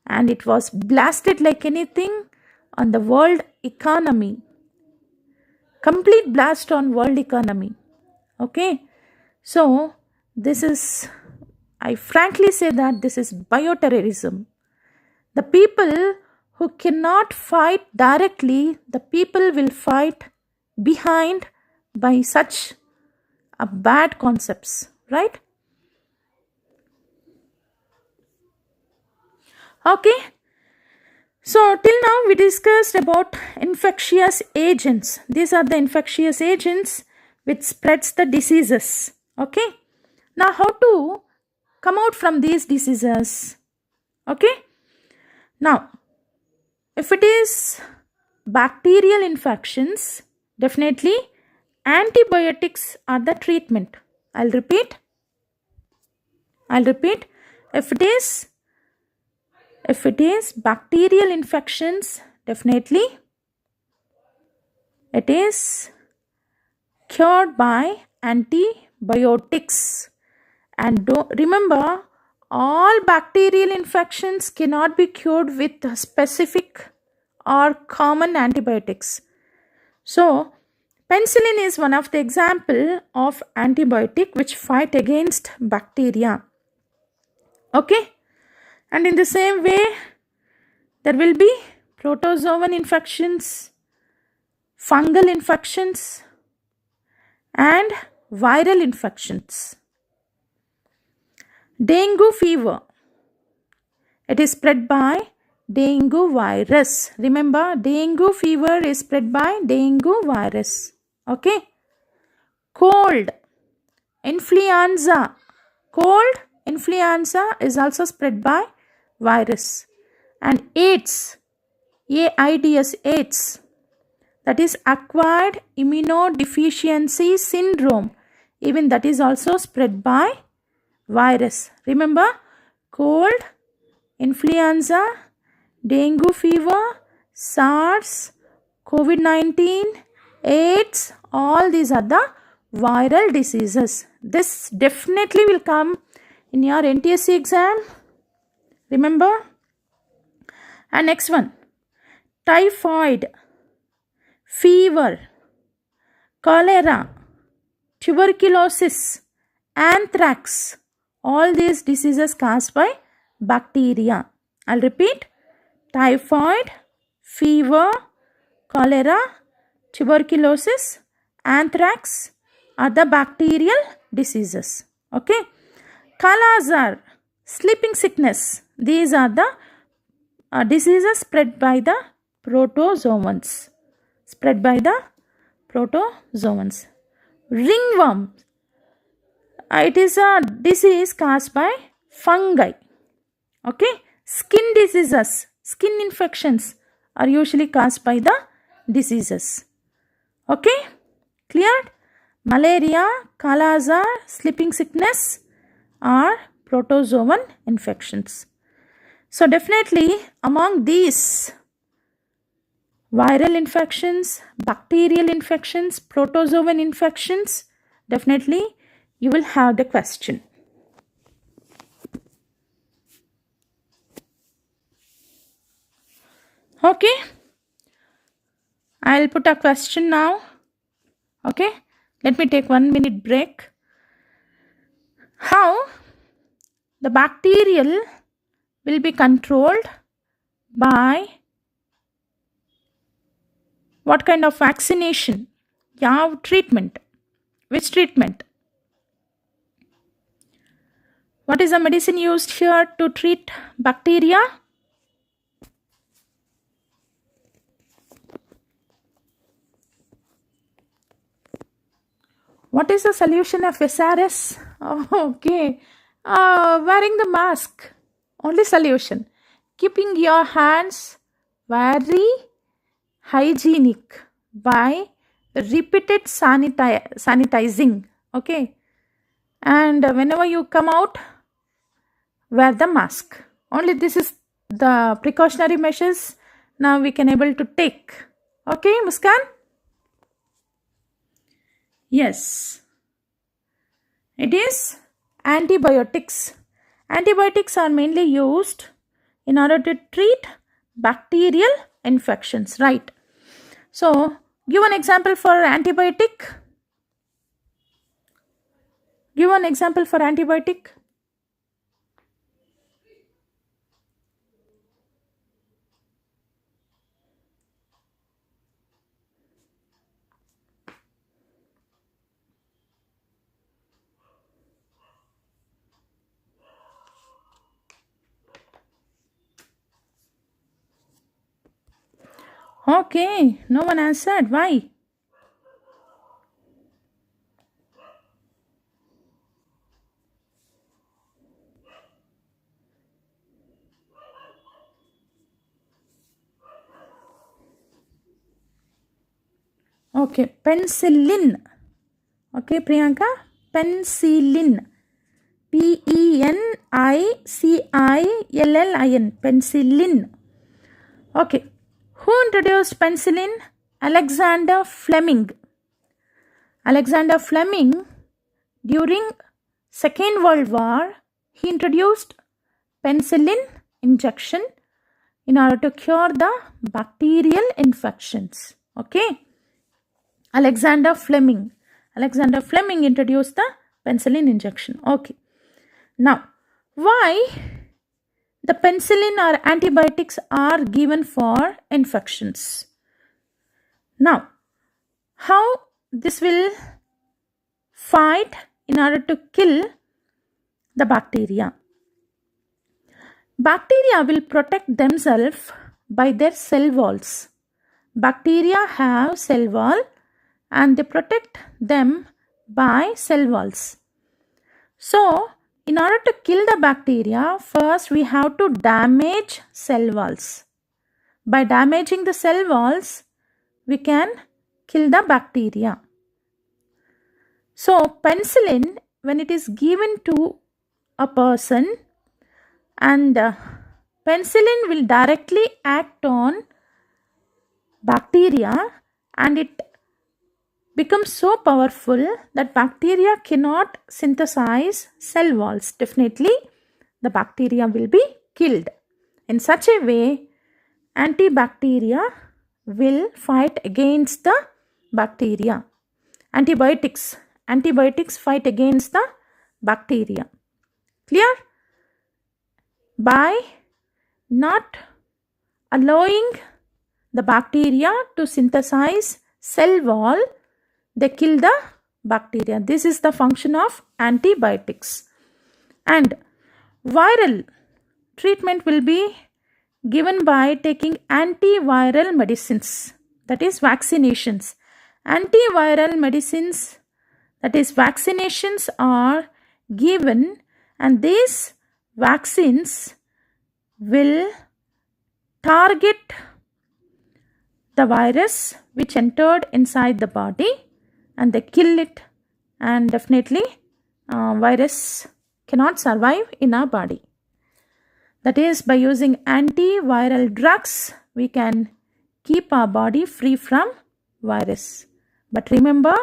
and it was blasted like anything on the world economy. Complete blast on world economy. Okay, so this is, I frankly say that this is bioterrorism. The people who cannot fight directly, the people will fight behind by such a bad concepts, right? Okay, so till now we discussed about infectious agents. These are the infectious agents which spreads the diseases. Okay, now how to come out from these diseases. Okay. Now, if it is bacterial infections, definitely antibiotics are the treatment. I'll repeat. If it is bacterial infections, definitely it is cured by antibiotics. And remember, all bacterial infections cannot be cured with specific or common antibiotics. So, penicillin is one of the example of antibiotic which fight against bacteria. Okay. And in the same way, there will be protozoan infections, fungal infections, and viral infections. Dengue fever. It is spread by dengue virus. Remember, dengue fever is spread by dengue virus. Okay. Cold. Influenza. Cold influenza is also spread by virus. And AIDS. AIDS. That is acquired immunodeficiency syndrome. Even that is also spread by virus. Remember, cold, influenza, dengue fever, SARS, COVID-19, AIDS, all these are the viral diseases. This definitely will come in your NTSC exam. Remember? And next one, typhoid, fever, cholera, tuberculosis, anthrax, all these diseases caused by bacteria. I'll repeat, typhoid, fever, cholera, tuberculosis, anthrax are the bacterial diseases. Okay. Kala-azar, sleeping sickness, these are the diseases spread by the protozoans. Ringworm, it is a disease caused by fungi. Okay. Skin diseases, skin infections are usually caused by the diseases. Okay. Cleared? Malaria, Kala-azar, sleeping sickness are protozoan infections. So definitely among these viral infections, bacterial infections, protozoan infections, definitely you will have the question. Okay. I'll put a question now. Okay. Let me take 1 minute break. How the bacterial will be controlled by what kind of vaccination? Yeah, treatment. Which treatment? What is the medicine used here to treat bacteria? What is the solution of SRS? Oh, okay. Wearing the mask. Only solution. Keeping your hands very hygienic by repeated sanitizing. Okay. And whenever you come out, wear the mask. Only this is the precautionary measures now we can able to take. Okay, Muskan? Yes. It is antibiotics. Antibiotics are mainly used in order to treat bacterial infections, right? So, give an example for antibiotic. Give an example for antibiotic. Okay, no one answered. Why? Okay, penicillin. Okay, Priyanka, penicillin. Penicillin. Penicillin. Okay, who introduced penicillin? Alexander Fleming. Alexander Fleming, during Second World War, he introduced penicillin injection in order to cure the bacterial infections. Okay. Alexander Fleming introduced the penicillin injection. Okay. Now, why the penicillin or antibiotics are given for infections? Now, how this will fight in order to kill the bacteria? Bacteria will protect themselves by their cell walls. Bacteria have cell wall and they protect them by cell walls. So, in order to kill the bacteria, first we have to damage cell walls. By damaging the cell walls, we can kill the bacteria. So, penicillin, when it is given to a person, and penicillin will directly act on bacteria, and it becomes so powerful that bacteria cannot synthesize cell walls. Definitely, the bacteria will be killed. In such a way, antibacteria will fight against the bacteria. Antibiotics fight against the bacteria. Clear? By not allowing the bacteria to synthesize cell wall, they kill the bacteria. This is the function of antibiotics. And viral treatment will be given by taking antiviral medicines, that is vaccinations. Antiviral medicines, that is vaccinations, are given, and these vaccines will target the virus which entered inside the body, and they kill it, and definitely virus cannot survive in our body. That is, by using antiviral drugs, we can keep our body free from virus. But remember,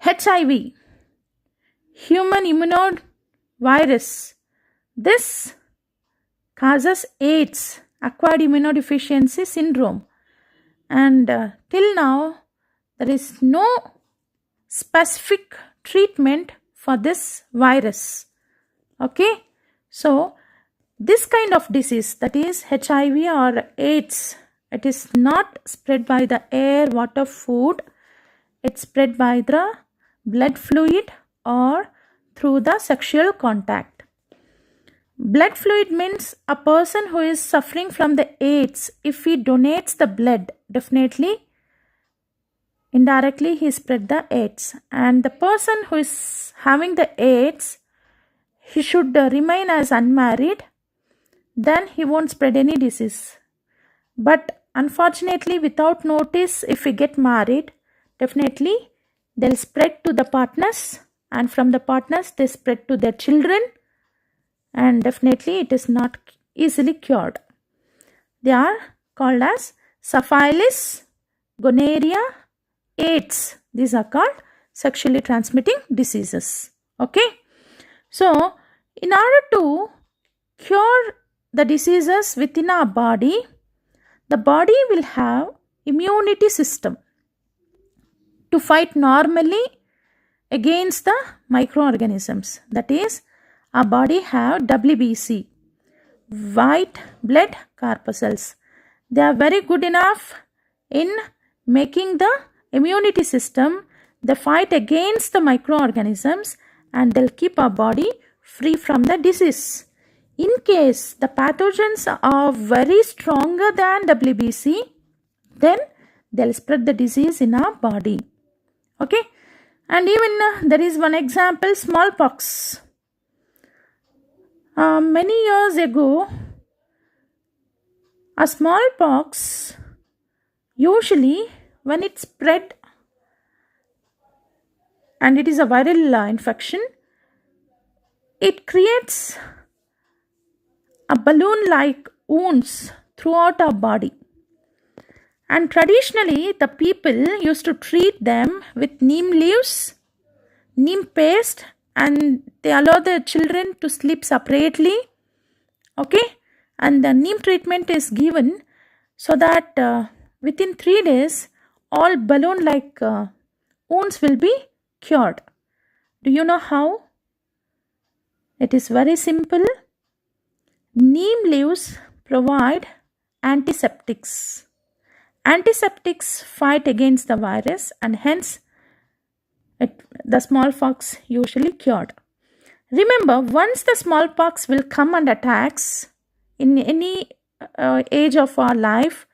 HIV, human immunovirus, this causes AIDS, acquired immunodeficiency syndrome. And till now, there is no specific treatment for this virus. Okay, so this kind of disease, that is HIV or AIDS, it is not spread by the air, water, food. It's spread by the blood fluid or through the sexual contact. Blood fluid means a person who is suffering from the AIDS, if he donates the blood, definitely indirectly he spread the AIDS. And the person who is having the AIDS, he should remain as unmarried, then he won't spread any disease. But unfortunately, without notice, if we get married, definitely they'll spread to the partners, and from the partners they spread to their children, and definitely it is not easily cured. They are called as syphilis, gonorrhea, AIDS. These are called sexually transmitting diseases. Okay. So, in order to cure the diseases within our body, the body will have immunity system to fight normally against the microorganisms. That is, our body have WBC, white blood corpuscles. They are very good enough in making the immunity system. They fight against the microorganisms and they'll keep our body free from the disease. In case the pathogens are very stronger than WBC, then they'll spread the disease in our body. Okay. And even there is one example, smallpox. Many years ago, a smallpox usually when it spread and it is a viral infection, it creates a balloon-like wounds throughout our body. And traditionally, the people used to treat them with neem leaves, neem paste, and they allow the children to sleep separately. Okay, and the neem treatment is given so that within 3 days, all balloon-like wounds will be cured. Do you know how? It is very simple. Neem leaves provide antiseptics. Antiseptics fight against the virus and hence the smallpox usually cured. Remember, once the smallpox will come and attacks in any age of our life,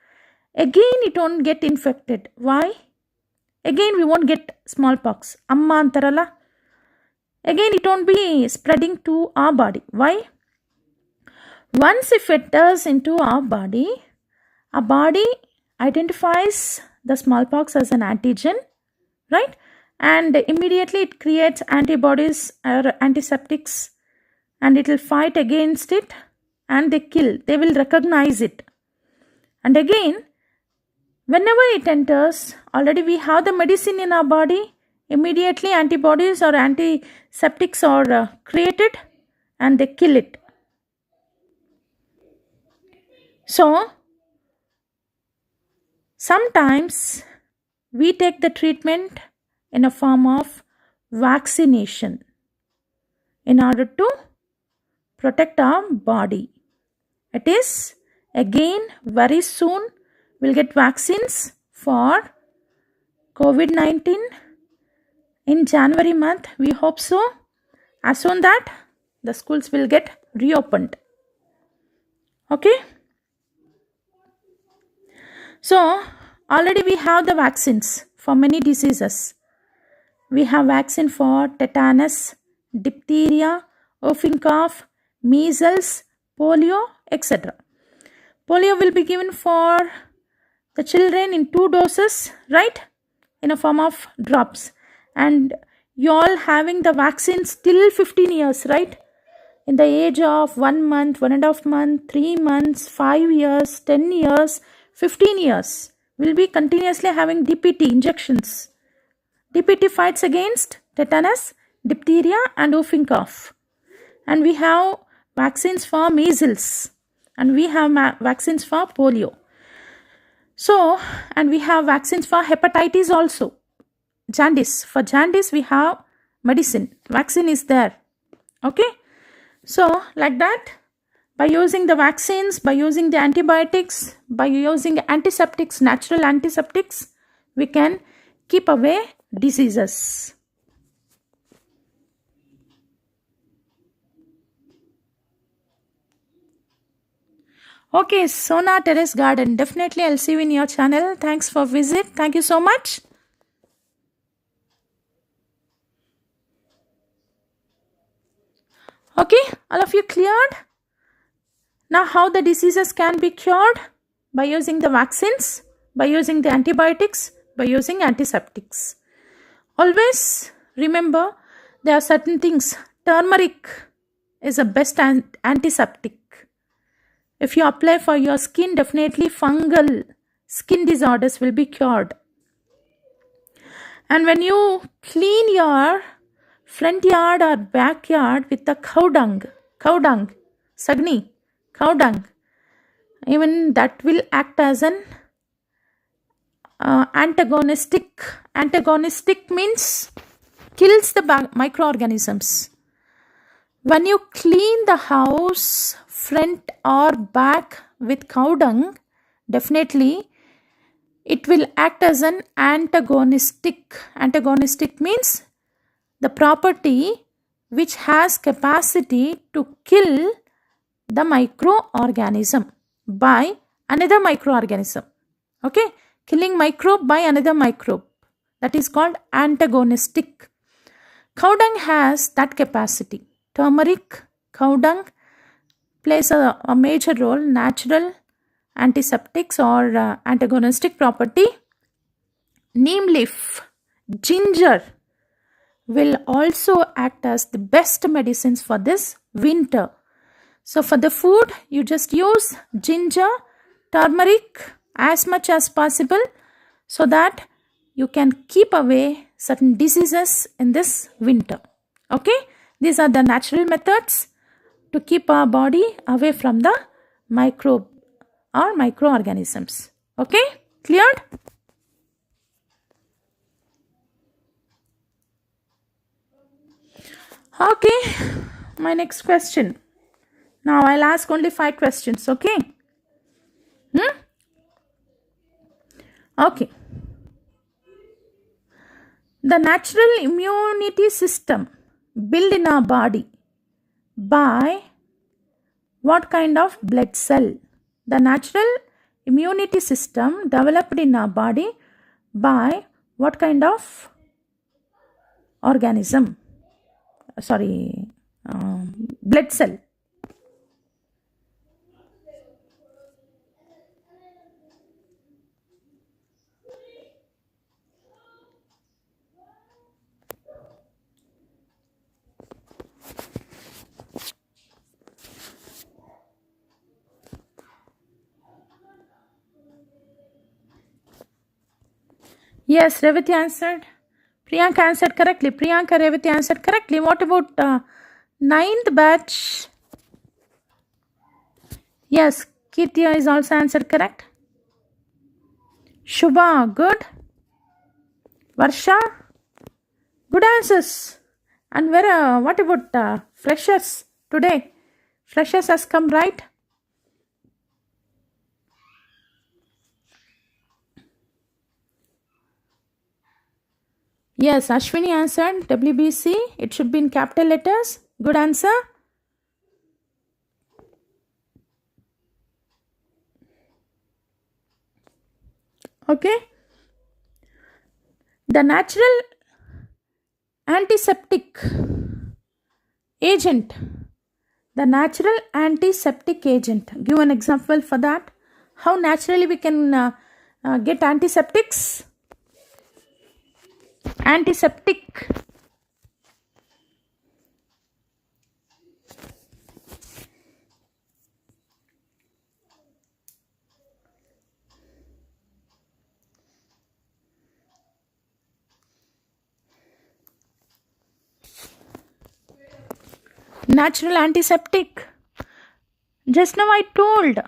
again it won't get infected. Why? Again we won't get smallpox. Amma antarala. Again it won't be spreading to our body. Why? Once if it does into our body identifies the smallpox as an antigen, right? And immediately it creates antibodies or antiseptics and it will fight against it and they will recognize it. And again, whenever it enters, already we have the medicine in our body, immediately antibodies or antiseptics are created and they kill it. So, sometimes we take the treatment in a form of vaccination in order to protect our body. It is again very soon we'll get vaccines for COVID-19 in January month. We hope so. As soon that the schools will get reopened. Okay. So already we have the vaccines for many diseases. We have vaccine for tetanus, diphtheria, whooping cough, measles, polio, etc. Polio will be given for the children in 2 doses, right? In a form of drops. And you all having the vaccines till 15 years, right? In the age of 1 month, 1.5 months, 3 months, 5 years, 10 years, 15 years. We'll be continuously having DPT injections. DPT fights against tetanus, diphtheria and whooping cough. And we have vaccines for measles. And we have vaccines for polio. So, and we have vaccines for hepatitis also. Jaundice. For jaundice, we have medicine. Vaccine is there. Okay. So, like that, by using the vaccines, by using the antibiotics, by using antiseptics, natural antiseptics, we can keep away diseases. Okay, Sona Terrace Garden. Definitely I'll see you in your channel. Thanks for visit. Thank you so much. Okay, all of you cleared? Now how the diseases can be cured? By using the vaccines, by using the antibiotics, by using antiseptics. Always remember there are certain things. Turmeric is the best antiseptic. If you apply for your skin, definitely fungal skin disorders will be cured. And when you clean your front yard or backyard with the cow dung, sagni, cow dung, even that will act as an antagonistic. Antagonistic means kills the microorganisms. When you clean the house front or back with cow dung, definitely it will act as an antagonistic. Antagonistic means the property which has capacity to kill the microorganism by another microorganism. Okay, killing microbe by another microbe. That is called antagonistic. Cow dung has that capacity. Turmeric, cow dung plays a major role. Natural antiseptics or antagonistic property. neem leaf, ginger will also act as the best medicines for this winter. So for the food, you just use ginger, turmeric as much as possible so that you can keep away certain diseases in this winter. Okay, these are the natural methods to keep our body away from the microbe or microorganisms. Okay, cleared? Okay, my next question. Now I'll ask only 5 questions. Okay. Okay. The natural immunity system built in our body by what kind of blood cell? The natural immunity system developed in our body by what kind of organism? Blood cell. Yes, Revati answered. Priyanka answered correctly. Priyanka, Revati answered correctly. What about ninth batch? Yes, Kitya is also answered correct. Shubha, good. Varsha, good answers. And where? What about freshers today? Freshers has come, right? Yes, Ashwini answered WBC. It should be in capital letters. Good answer. Okay. The natural antiseptic agent. The natural antiseptic agent. Give an example for that. How naturally we can get antiseptics? Antiseptic. Natural antiseptic. Just now I told.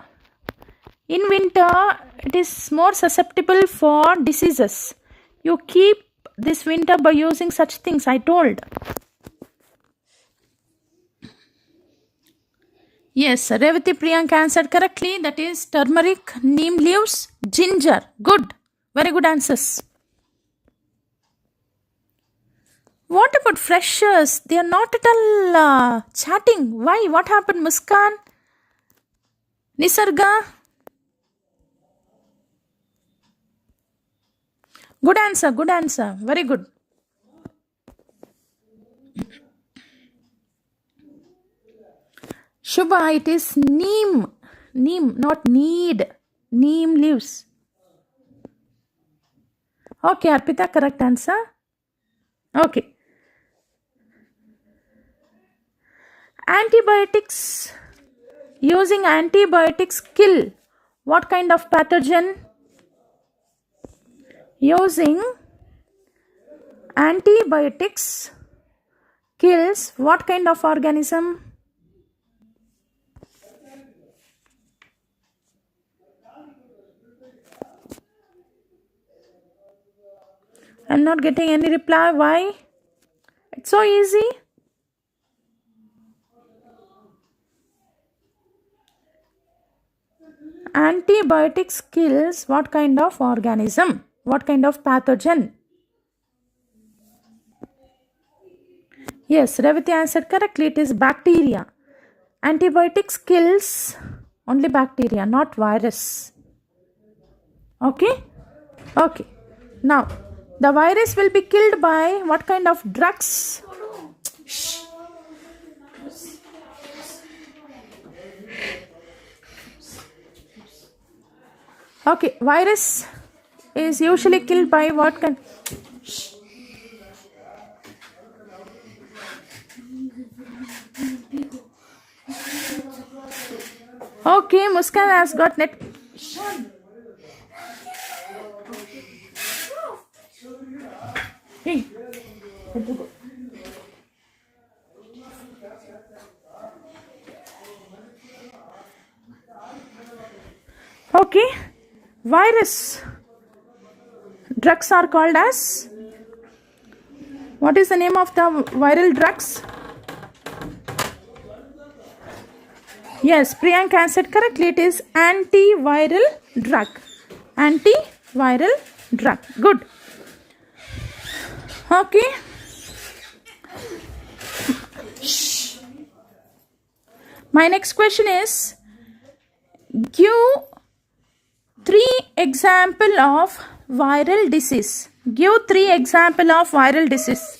In winter, it is more susceptible for diseases. You keep this winter by using such things, I told. Yes, Revati Priyanka answered correctly. That is turmeric, neem leaves, ginger. Good. Very good answers. What about freshers? They are not at all chatting. Why? What happened, Muskan? Nisarga? Good answer, good answer. Very good. Shubha, it is neem. Neem, not need. Neem leaves. Okay, Arpita, correct answer. Okay. Antibiotics. Using antibiotics kill what kind of pathogen? Using antibiotics kills what kind of organism? I'm not getting any reply. Why? It's so easy. Antibiotics kills what kind of organism? What kind of pathogen? Yes, Revati answered correctly. It is bacteria. Antibiotics kills only bacteria, not virus. Okay? Okay. Now, the virus will be killed by what kind of drugs? Shh. Okay, virus is usually killed by what kind? Okay, Muskan has got net. Hey. Okay, virus drugs are called as, what is the name of the viral drugs? Yes, Priyanka answered correctly. It is antiviral drug. Antiviral drug. Good. Okay. My next question is, give three example of viral disease. Give three example of viral disease.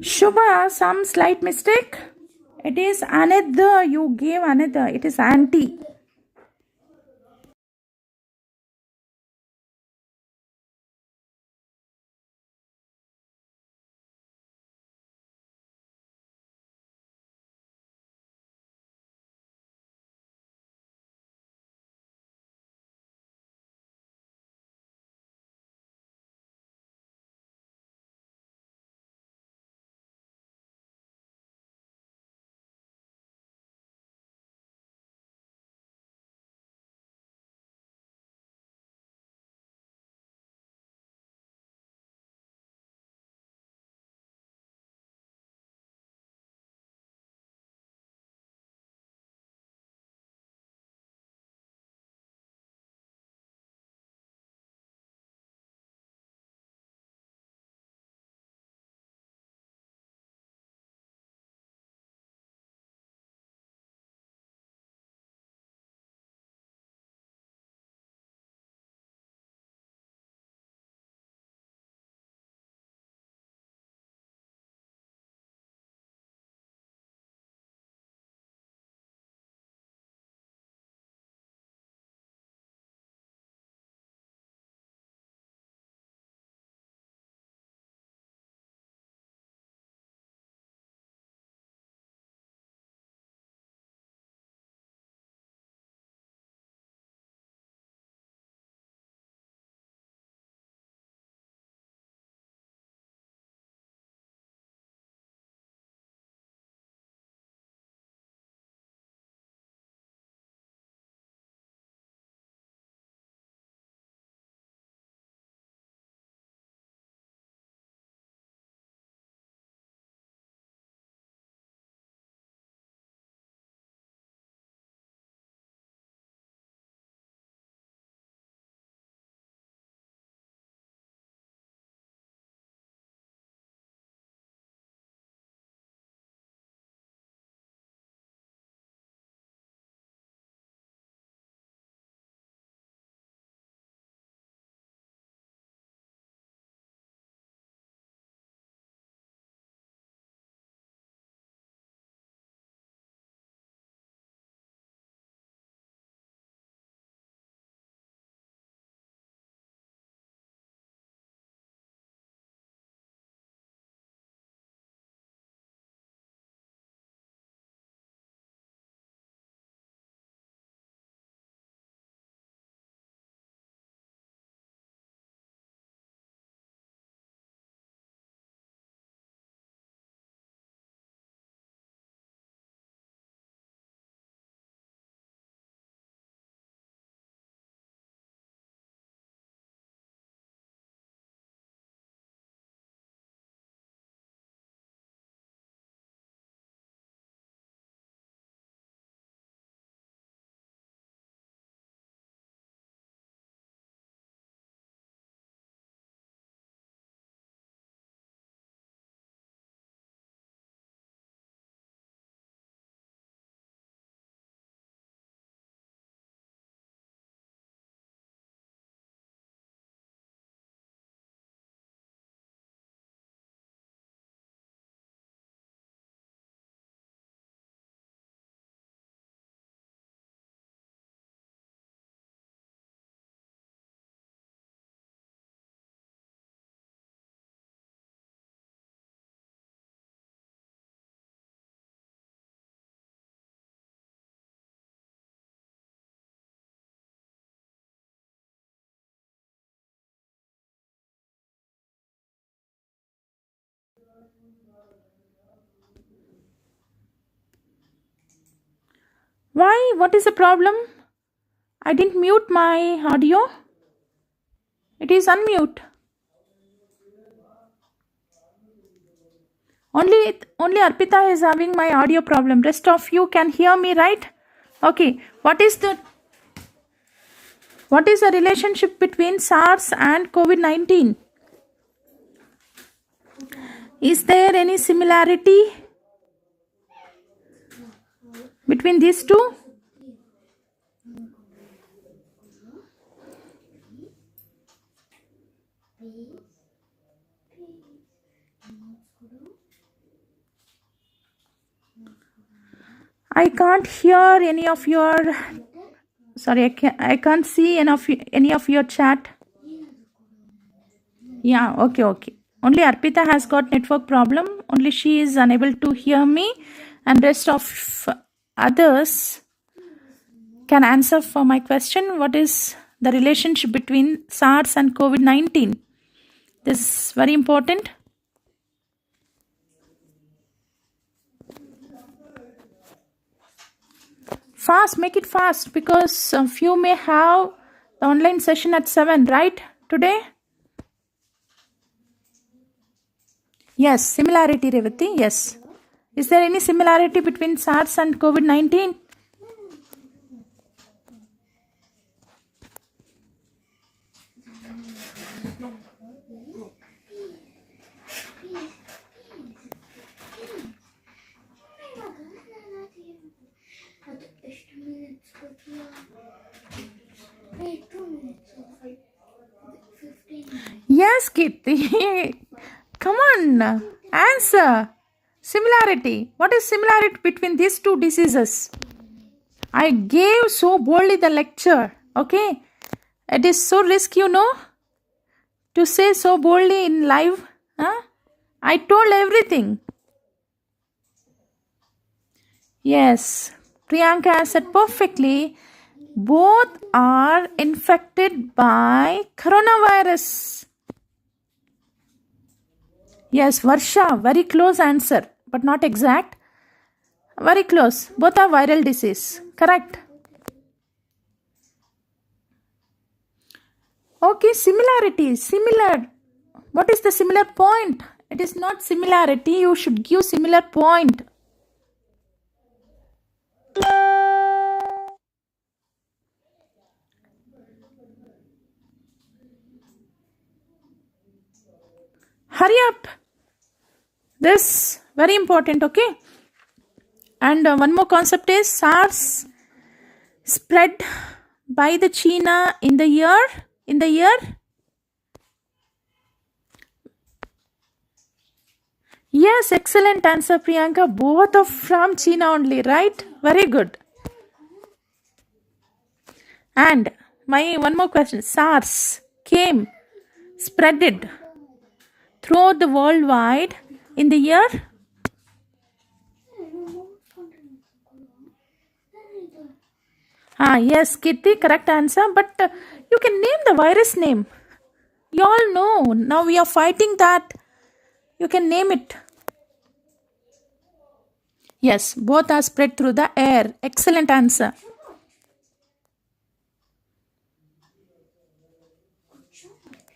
Shubha, some slight mistake. It is another. You gave another. It is anti. Why? What is the problem? I didn't mute my audio. It is unmute. Only Arpita is having my audio problem. Rest of you can hear me, right? Okay. What is the relationship between SARS and COVID-19? Is there any similarity between these two? I can't hear any of your. Sorry, I can't see any of your chat. Yeah, okay. Only Arpita has got network problem. Only she is unable to hear me, and rest of others can answer for my question. What is the relationship between SARS and COVID-19? This is very important. Fast, make it fast, because a few may have the online session at 7, right? Today? Yes, similarity, Revati, yes. Is there any similarity between SARS and COVID-19? Yes, Kirti. Come on, answer. Similarity. What is similarity between these two diseases? I gave so boldly the lecture. Okay. It is so risky, to say so boldly in live. Huh? I told everything. Yes. Priyanka answered perfectly. Both are infected by coronavirus. Yes, Varsha, very close answer, but not exact. Very close. Both are viral disease. Correct. Okay, similarity. Similar. What is the similar point? It is not similarity. You should give similar point. Hurry up. This very important, okay? And one more concept is SARS spread by the China in the year. Yes, excellent answer, Priyanka. Both are from China only, right? Very good. And my one more question. SARS came, spreaded throughout the worldwide in the year. Yes, Kitty, correct answer. But you can name the virus name. You all know. Now we are fighting that. You can name it. Yes, both are spread through the air. Excellent answer.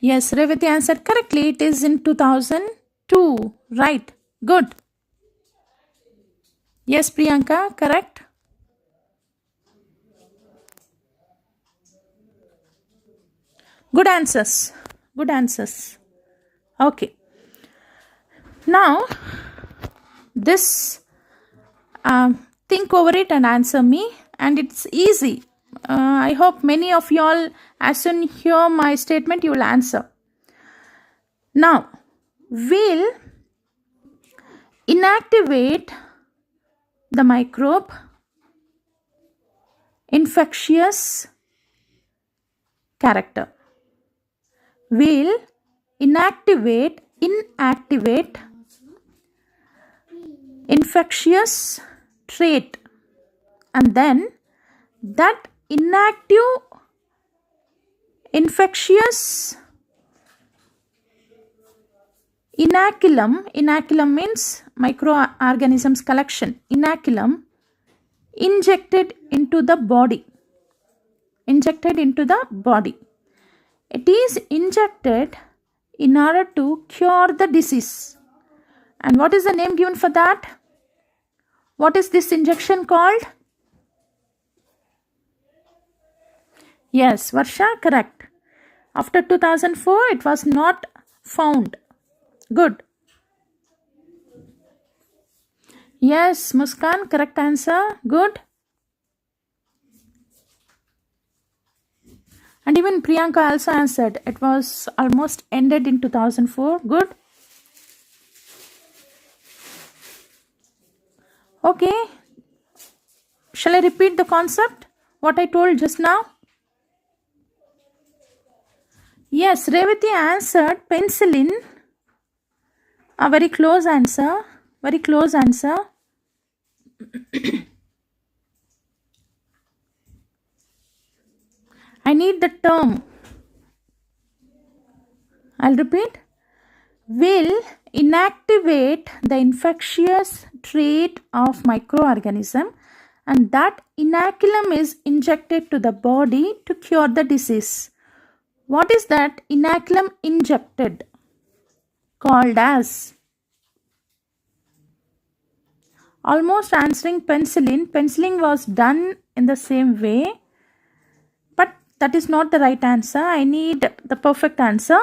Yes, Revati answered correctly. It is in 2002. Right. Good. Yes, Priyanka, correct. Good answers. Good answers. Okay. Now, this, think over it and answer me. And it's easy. I hope many of you all, as soon hear my statement, you will answer. Now, we'll inactivate the microbe, infectious character. We'll inactivate infectious trait, and then that inactive infectious inoculum means microorganisms collection. Inoculum injected into the body. Injected into the body. It is injected in order to cure the disease. And what is the name given for that? What is this injection called? Yes, Varsha, correct. After 2004, it was not found. Good. Yes, Muskan, correct answer. Good. And even Priyanka also answered. It was almost ended in 2004. Good. Okay. Shall I repeat the concept? What I told just now? Yes, Revati answered penicillin. A very close answer. Very close answer. I need the term. I'll repeat. Will inactivate the infectious trait of microorganism, and that inoculum is injected to the body to cure the disease. What is that inoculum injected called as? Almost answering penicillin. Penicillin was done in the same way, but that is not the right answer. I need the perfect answer.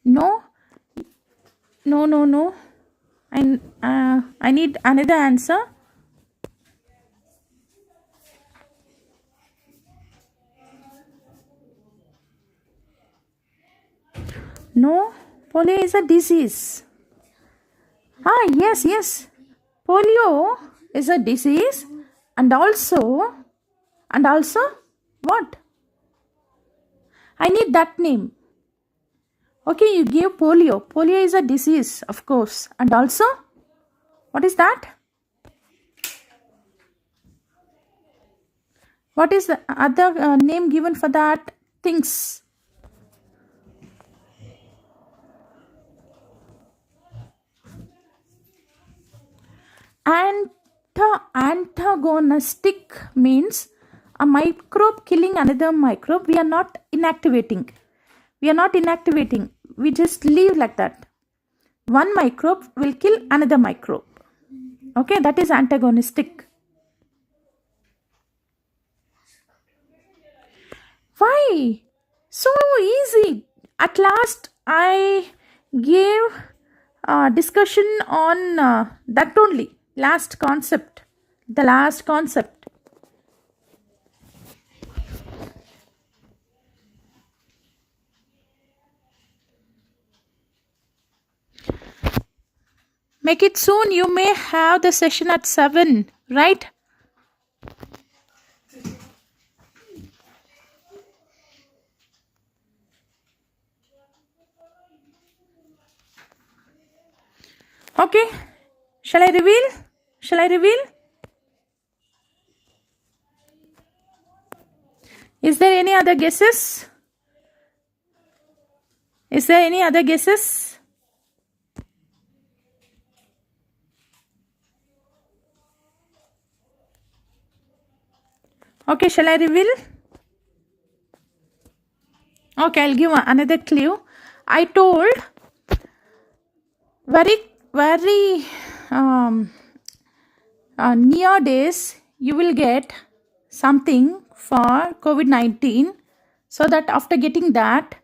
No. I need another answer. No, polio is a disease. Yes. Polio is a disease, and also what? I need that name. Okay, you gave polio. Polio is a disease, of course. And also, what is that? What is the other name given for that things? Antagonistic means a microbe killing another microbe. We are not inactivating. We just leave like that. One microbe will kill another microbe. Okay, that is antagonistic. Why? So easy. At last, I gave discussion on that only. The last concept. Make it soon. You may have the session at 7, right? Okay. Shall I reveal? Is there any other guesses? Okay, shall I reveal? Okay, I'll give another clue. I told very near days you will get something for COVID-19, so that after getting that,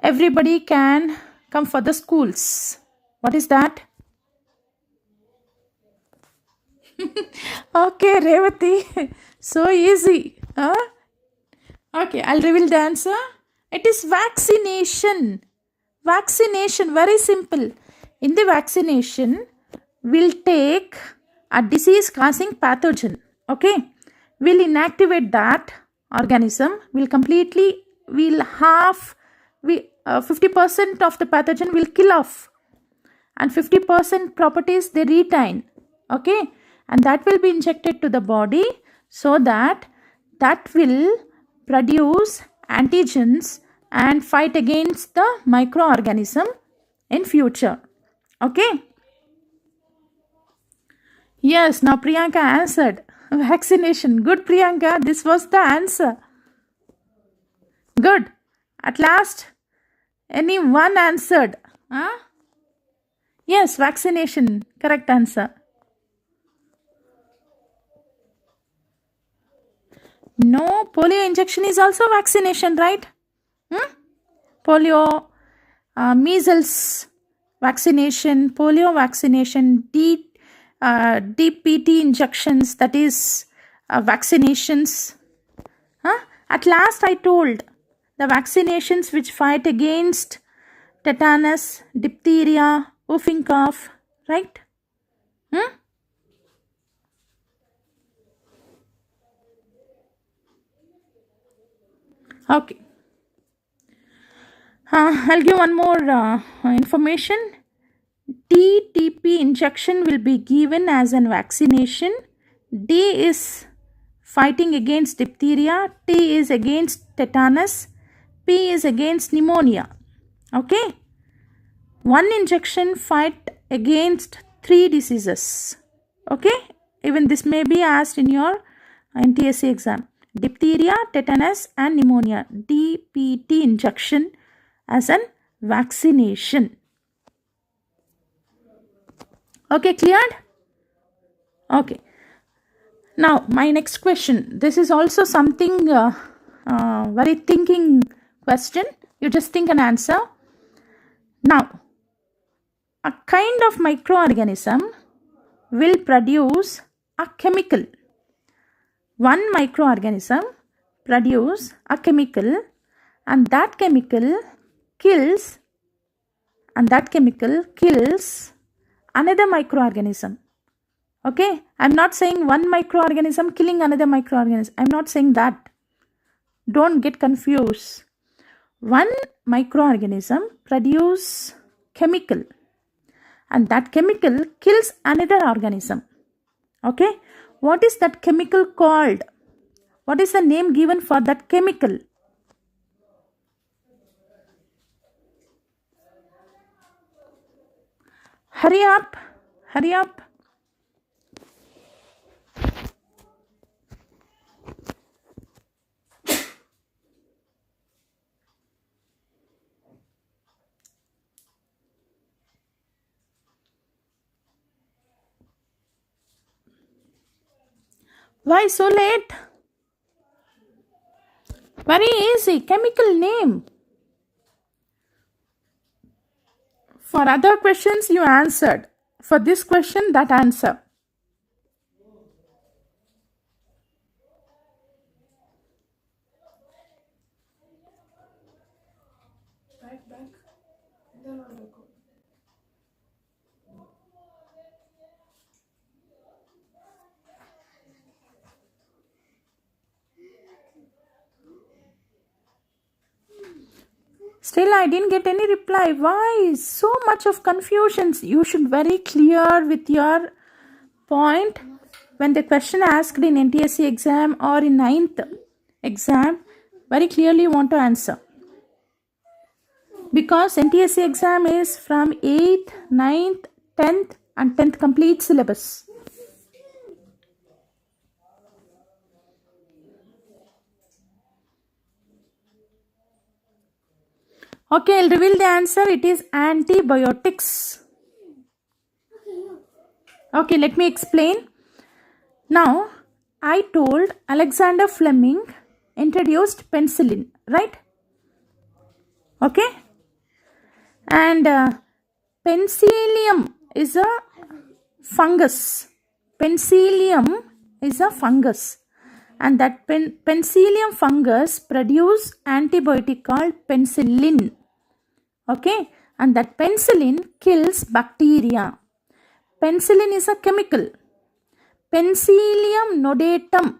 everybody can come for the schools. What is that? Okay, Revati. So easy. Huh? Okay, I'll reveal the answer. It is vaccination. Very simple. In the vaccination, we'll take a disease-causing pathogen. Okay, we'll inactivate that organism. We'll 50% of the pathogen will kill off, and 50% properties they retain. Okay, and that will be injected to the body, so that will produce antigens and fight against the microorganism in future. Okay. Yes, now Priyanka answered. Vaccination. Good, Priyanka. This was the answer. Good. At last, anyone answered. Huh? Yes, vaccination. Correct answer. No, polio injection is also vaccination, right? Polio, measles vaccination, polio vaccination, DPT injections, that is vaccinations. At last I told the vaccinations which fight against tetanus, diphtheria, whooping cough, right? Okay. I'll give one more information. TTP injection will be given as an vaccination. D is fighting against diphtheria, T is against tetanus, P is against pneumonia. Okay. One injection fight against 3 diseases. Okay. Even this may be asked in your NTSC exam. Diphtheria, tetanus and pneumonia. DPT injection as an vaccination. Okay, cleared? Okay. Now, my next question. This is also something very thinking question. You just think and answer. Now, a kind of microorganism will produce a chemical. One microorganism produce a chemical, and that chemical kills another microorganism. Okay, I'm not saying one microorganism killing another microorganism. I'm not saying that. Don't get confused. One microorganism produce chemical, and that chemical kills another organism. Okay, what is that chemical called? What is the name given for that chemical? Hurry up, hurry up. Why so late? Very easy. Chemical name. For other questions, you answered. For this question, that answer. Still, I didn't get any reply. Why? So much of confusions. You should very clear with your point. When the question asked in NTSC exam or in 9th exam, very clearly you want to answer. Because NTSC exam is from 8th, 9th, 10th and 10th complete syllabus. Okay, I'll reveal the answer. It is antibiotics. Okay, let me explain. Now, I told Alexander Fleming introduced penicillin, right? Okay. And penicillium is a fungus. Penicillium is a fungus. And that penicillium fungus produce antibiotic called penicillin. Okay. And that penicillin kills bacteria. Penicillin is a chemical. Penicillium notatum.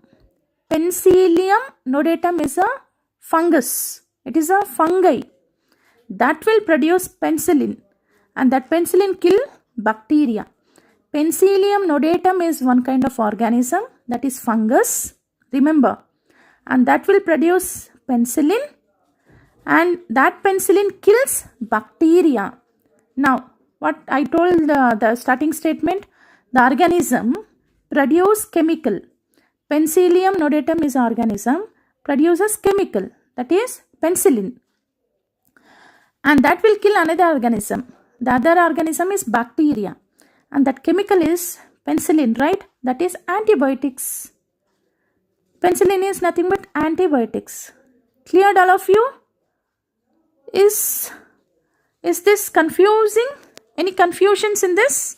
Penicillium notatum is a fungus. It is a fungi that will produce penicillin, and that penicillin kill bacteria. Penicillium notatum is one kind of organism, that is fungus, remember, and that will produce penicillin, and that penicillin kills bacteria. Now, what I told the starting statement, the organism produce chemical. Penicillium notatum is organism produces chemical, that is penicillin, and that will kill another organism. The other organism is bacteria, and that chemical is penicillin, right? That is antibiotics. Penicillin is nothing but antibiotics. Cleared, all of you? Is this confusing? Any confusions in this?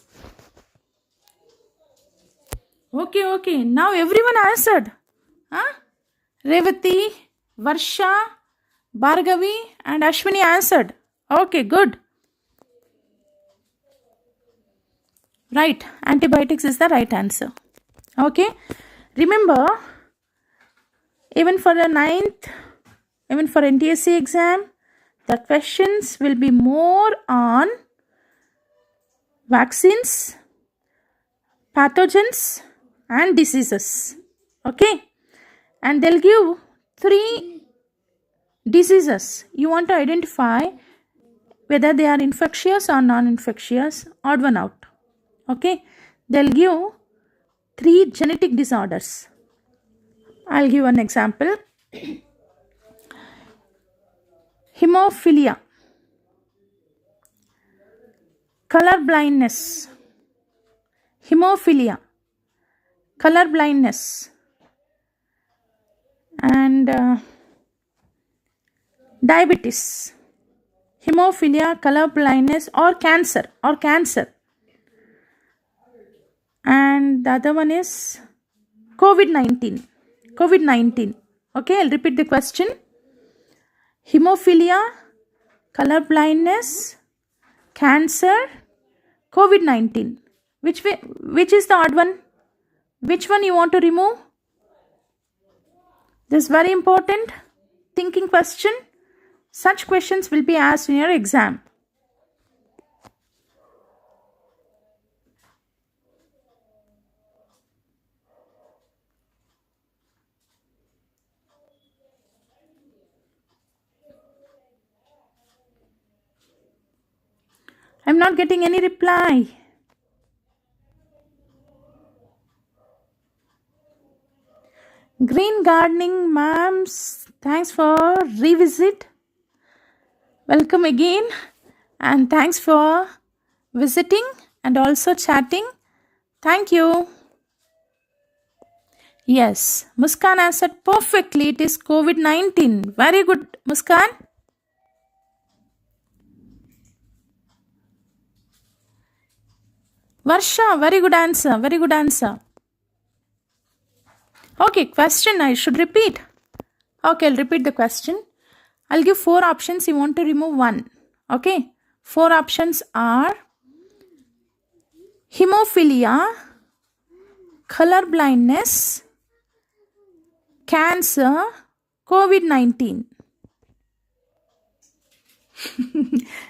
Okay. Now everyone answered. Huh? Revati, Varsha, Bhargavi and Ashwini answered. Okay, good. Right, antibiotics is the right answer. Okay, remember, even for the 9th, even for NTSC exam, the questions will be more on vaccines, pathogens and diseases. Okay, and they'll give 3 diseases. You want to identify whether they are infectious or non-infectious, odd one out. Okay, they'll give 3 genetic disorders. I'll give an example. Hemophilia, color blindness, hemophilia, color blindness, and diabetes, hemophilia, color blindness, or cancer. And the other one is COVID-19. Okay, I'll repeat the question. Hemophilia, color blindness, cancer, COVID-19. Which is the odd one? Which one you want to remove? This is very important thinking question. Such questions will be asked in your exam. I'm not getting any reply. Green gardening, ma'ams, thanks for revisit. Welcome again, and thanks for visiting and also chatting. Thank you. Yes, Muskan answered perfectly. It is COVID-19. Very good, Muskan. Varsha, very good answer. Okay, question I should repeat. Okay, I'll repeat the question. I'll give 4 options. You want to remove 1. Okay, 4 options are hemophilia, color blindness, cancer, COVID-19.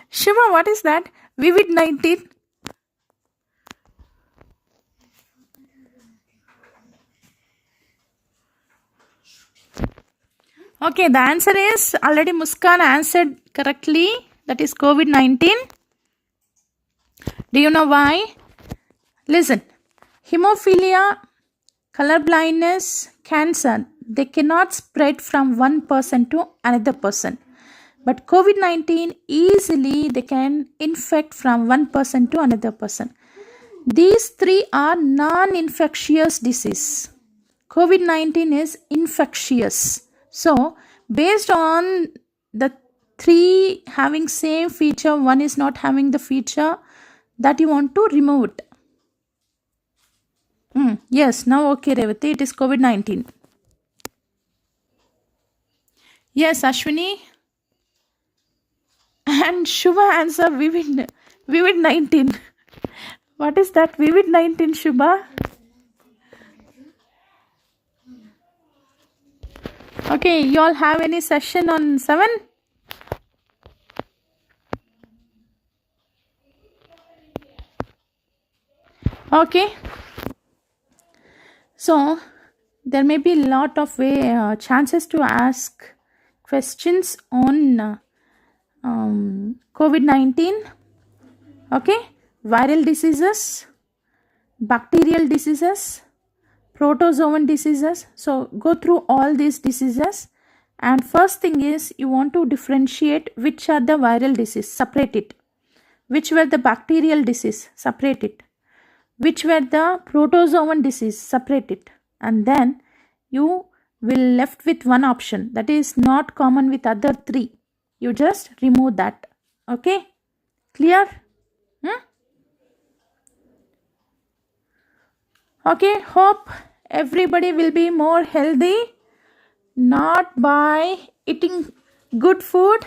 Shiva, what is that? Vivid-19? Okay, the answer is already Muskan answered correctly. That is COVID-19. Do you know why? Listen, hemophilia, color blindness, cancer, they cannot spread from one person to another person. But COVID-19 easily they can infect from one person to another person. These 3 are non-infectious disease. COVID-19 is infectious. So, based on the 3 having same feature, one is not having the feature, that you want to remove it. Yes, now okay, Revati, it is COVID-19. Yes, Ashwini. And Shubha answer Vivid-19. What is that? Vivid-19, Shubha? Okay, you all have any session on 7? Okay. So, there may be a lot of chances to ask questions on COVID-19. Okay, viral diseases, bacterial diseases, protozoan diseases. So go through all these diseases, and first thing is you want to differentiate which are the viral disease, separate it. Which were the bacterial disease, separate it. Which were the protozoan disease, separate it. And then you will left with one option that is not common with other three. You just remove that. Okay, clear? Okay, hope everybody will be more healthy, not by eating good food,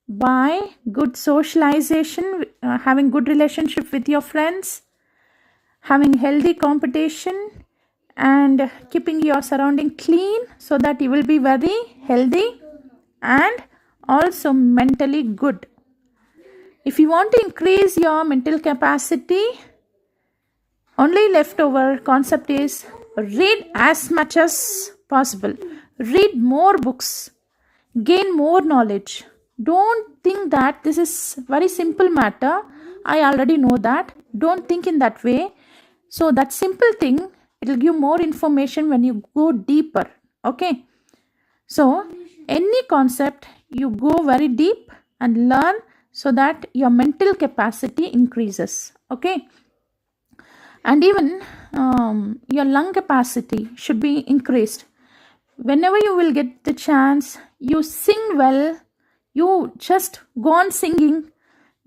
by good socialization, having good relationship with your friends, having healthy competition, and keeping your surrounding clean, so that you will be very healthy and also mentally good. If you want to increase your mental capacity, only leftover concept is read as much as possible. Read more books. Gain more knowledge. Don't think that this is very simple matter. I already know that. Don't think in that way. So that simple thing, it will give more information when you go deeper. Okay. So any concept, you go very deep and learn, so that your mental capacity increases. Okay. And even your lung capacity should be increased. Whenever you will get the chance, you sing well, you just go on singing.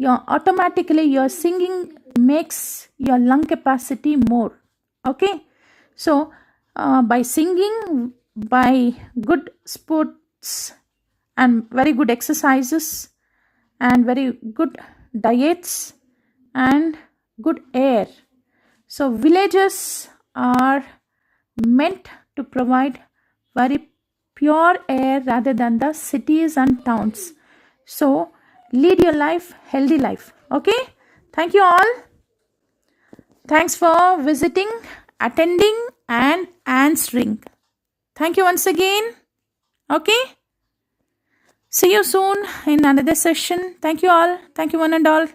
Automatically your singing makes your lung capacity more. Okay, so by singing, by good sports and very good exercises and very good diets and good air. So villages are meant to provide very pure air rather than the cities and towns. So lead your life, healthy life. Okay, thank you all. Thanks for visiting, attending and answering. Thank you once again. Okay, see you soon in another session. Thank you all. Thank you one and all.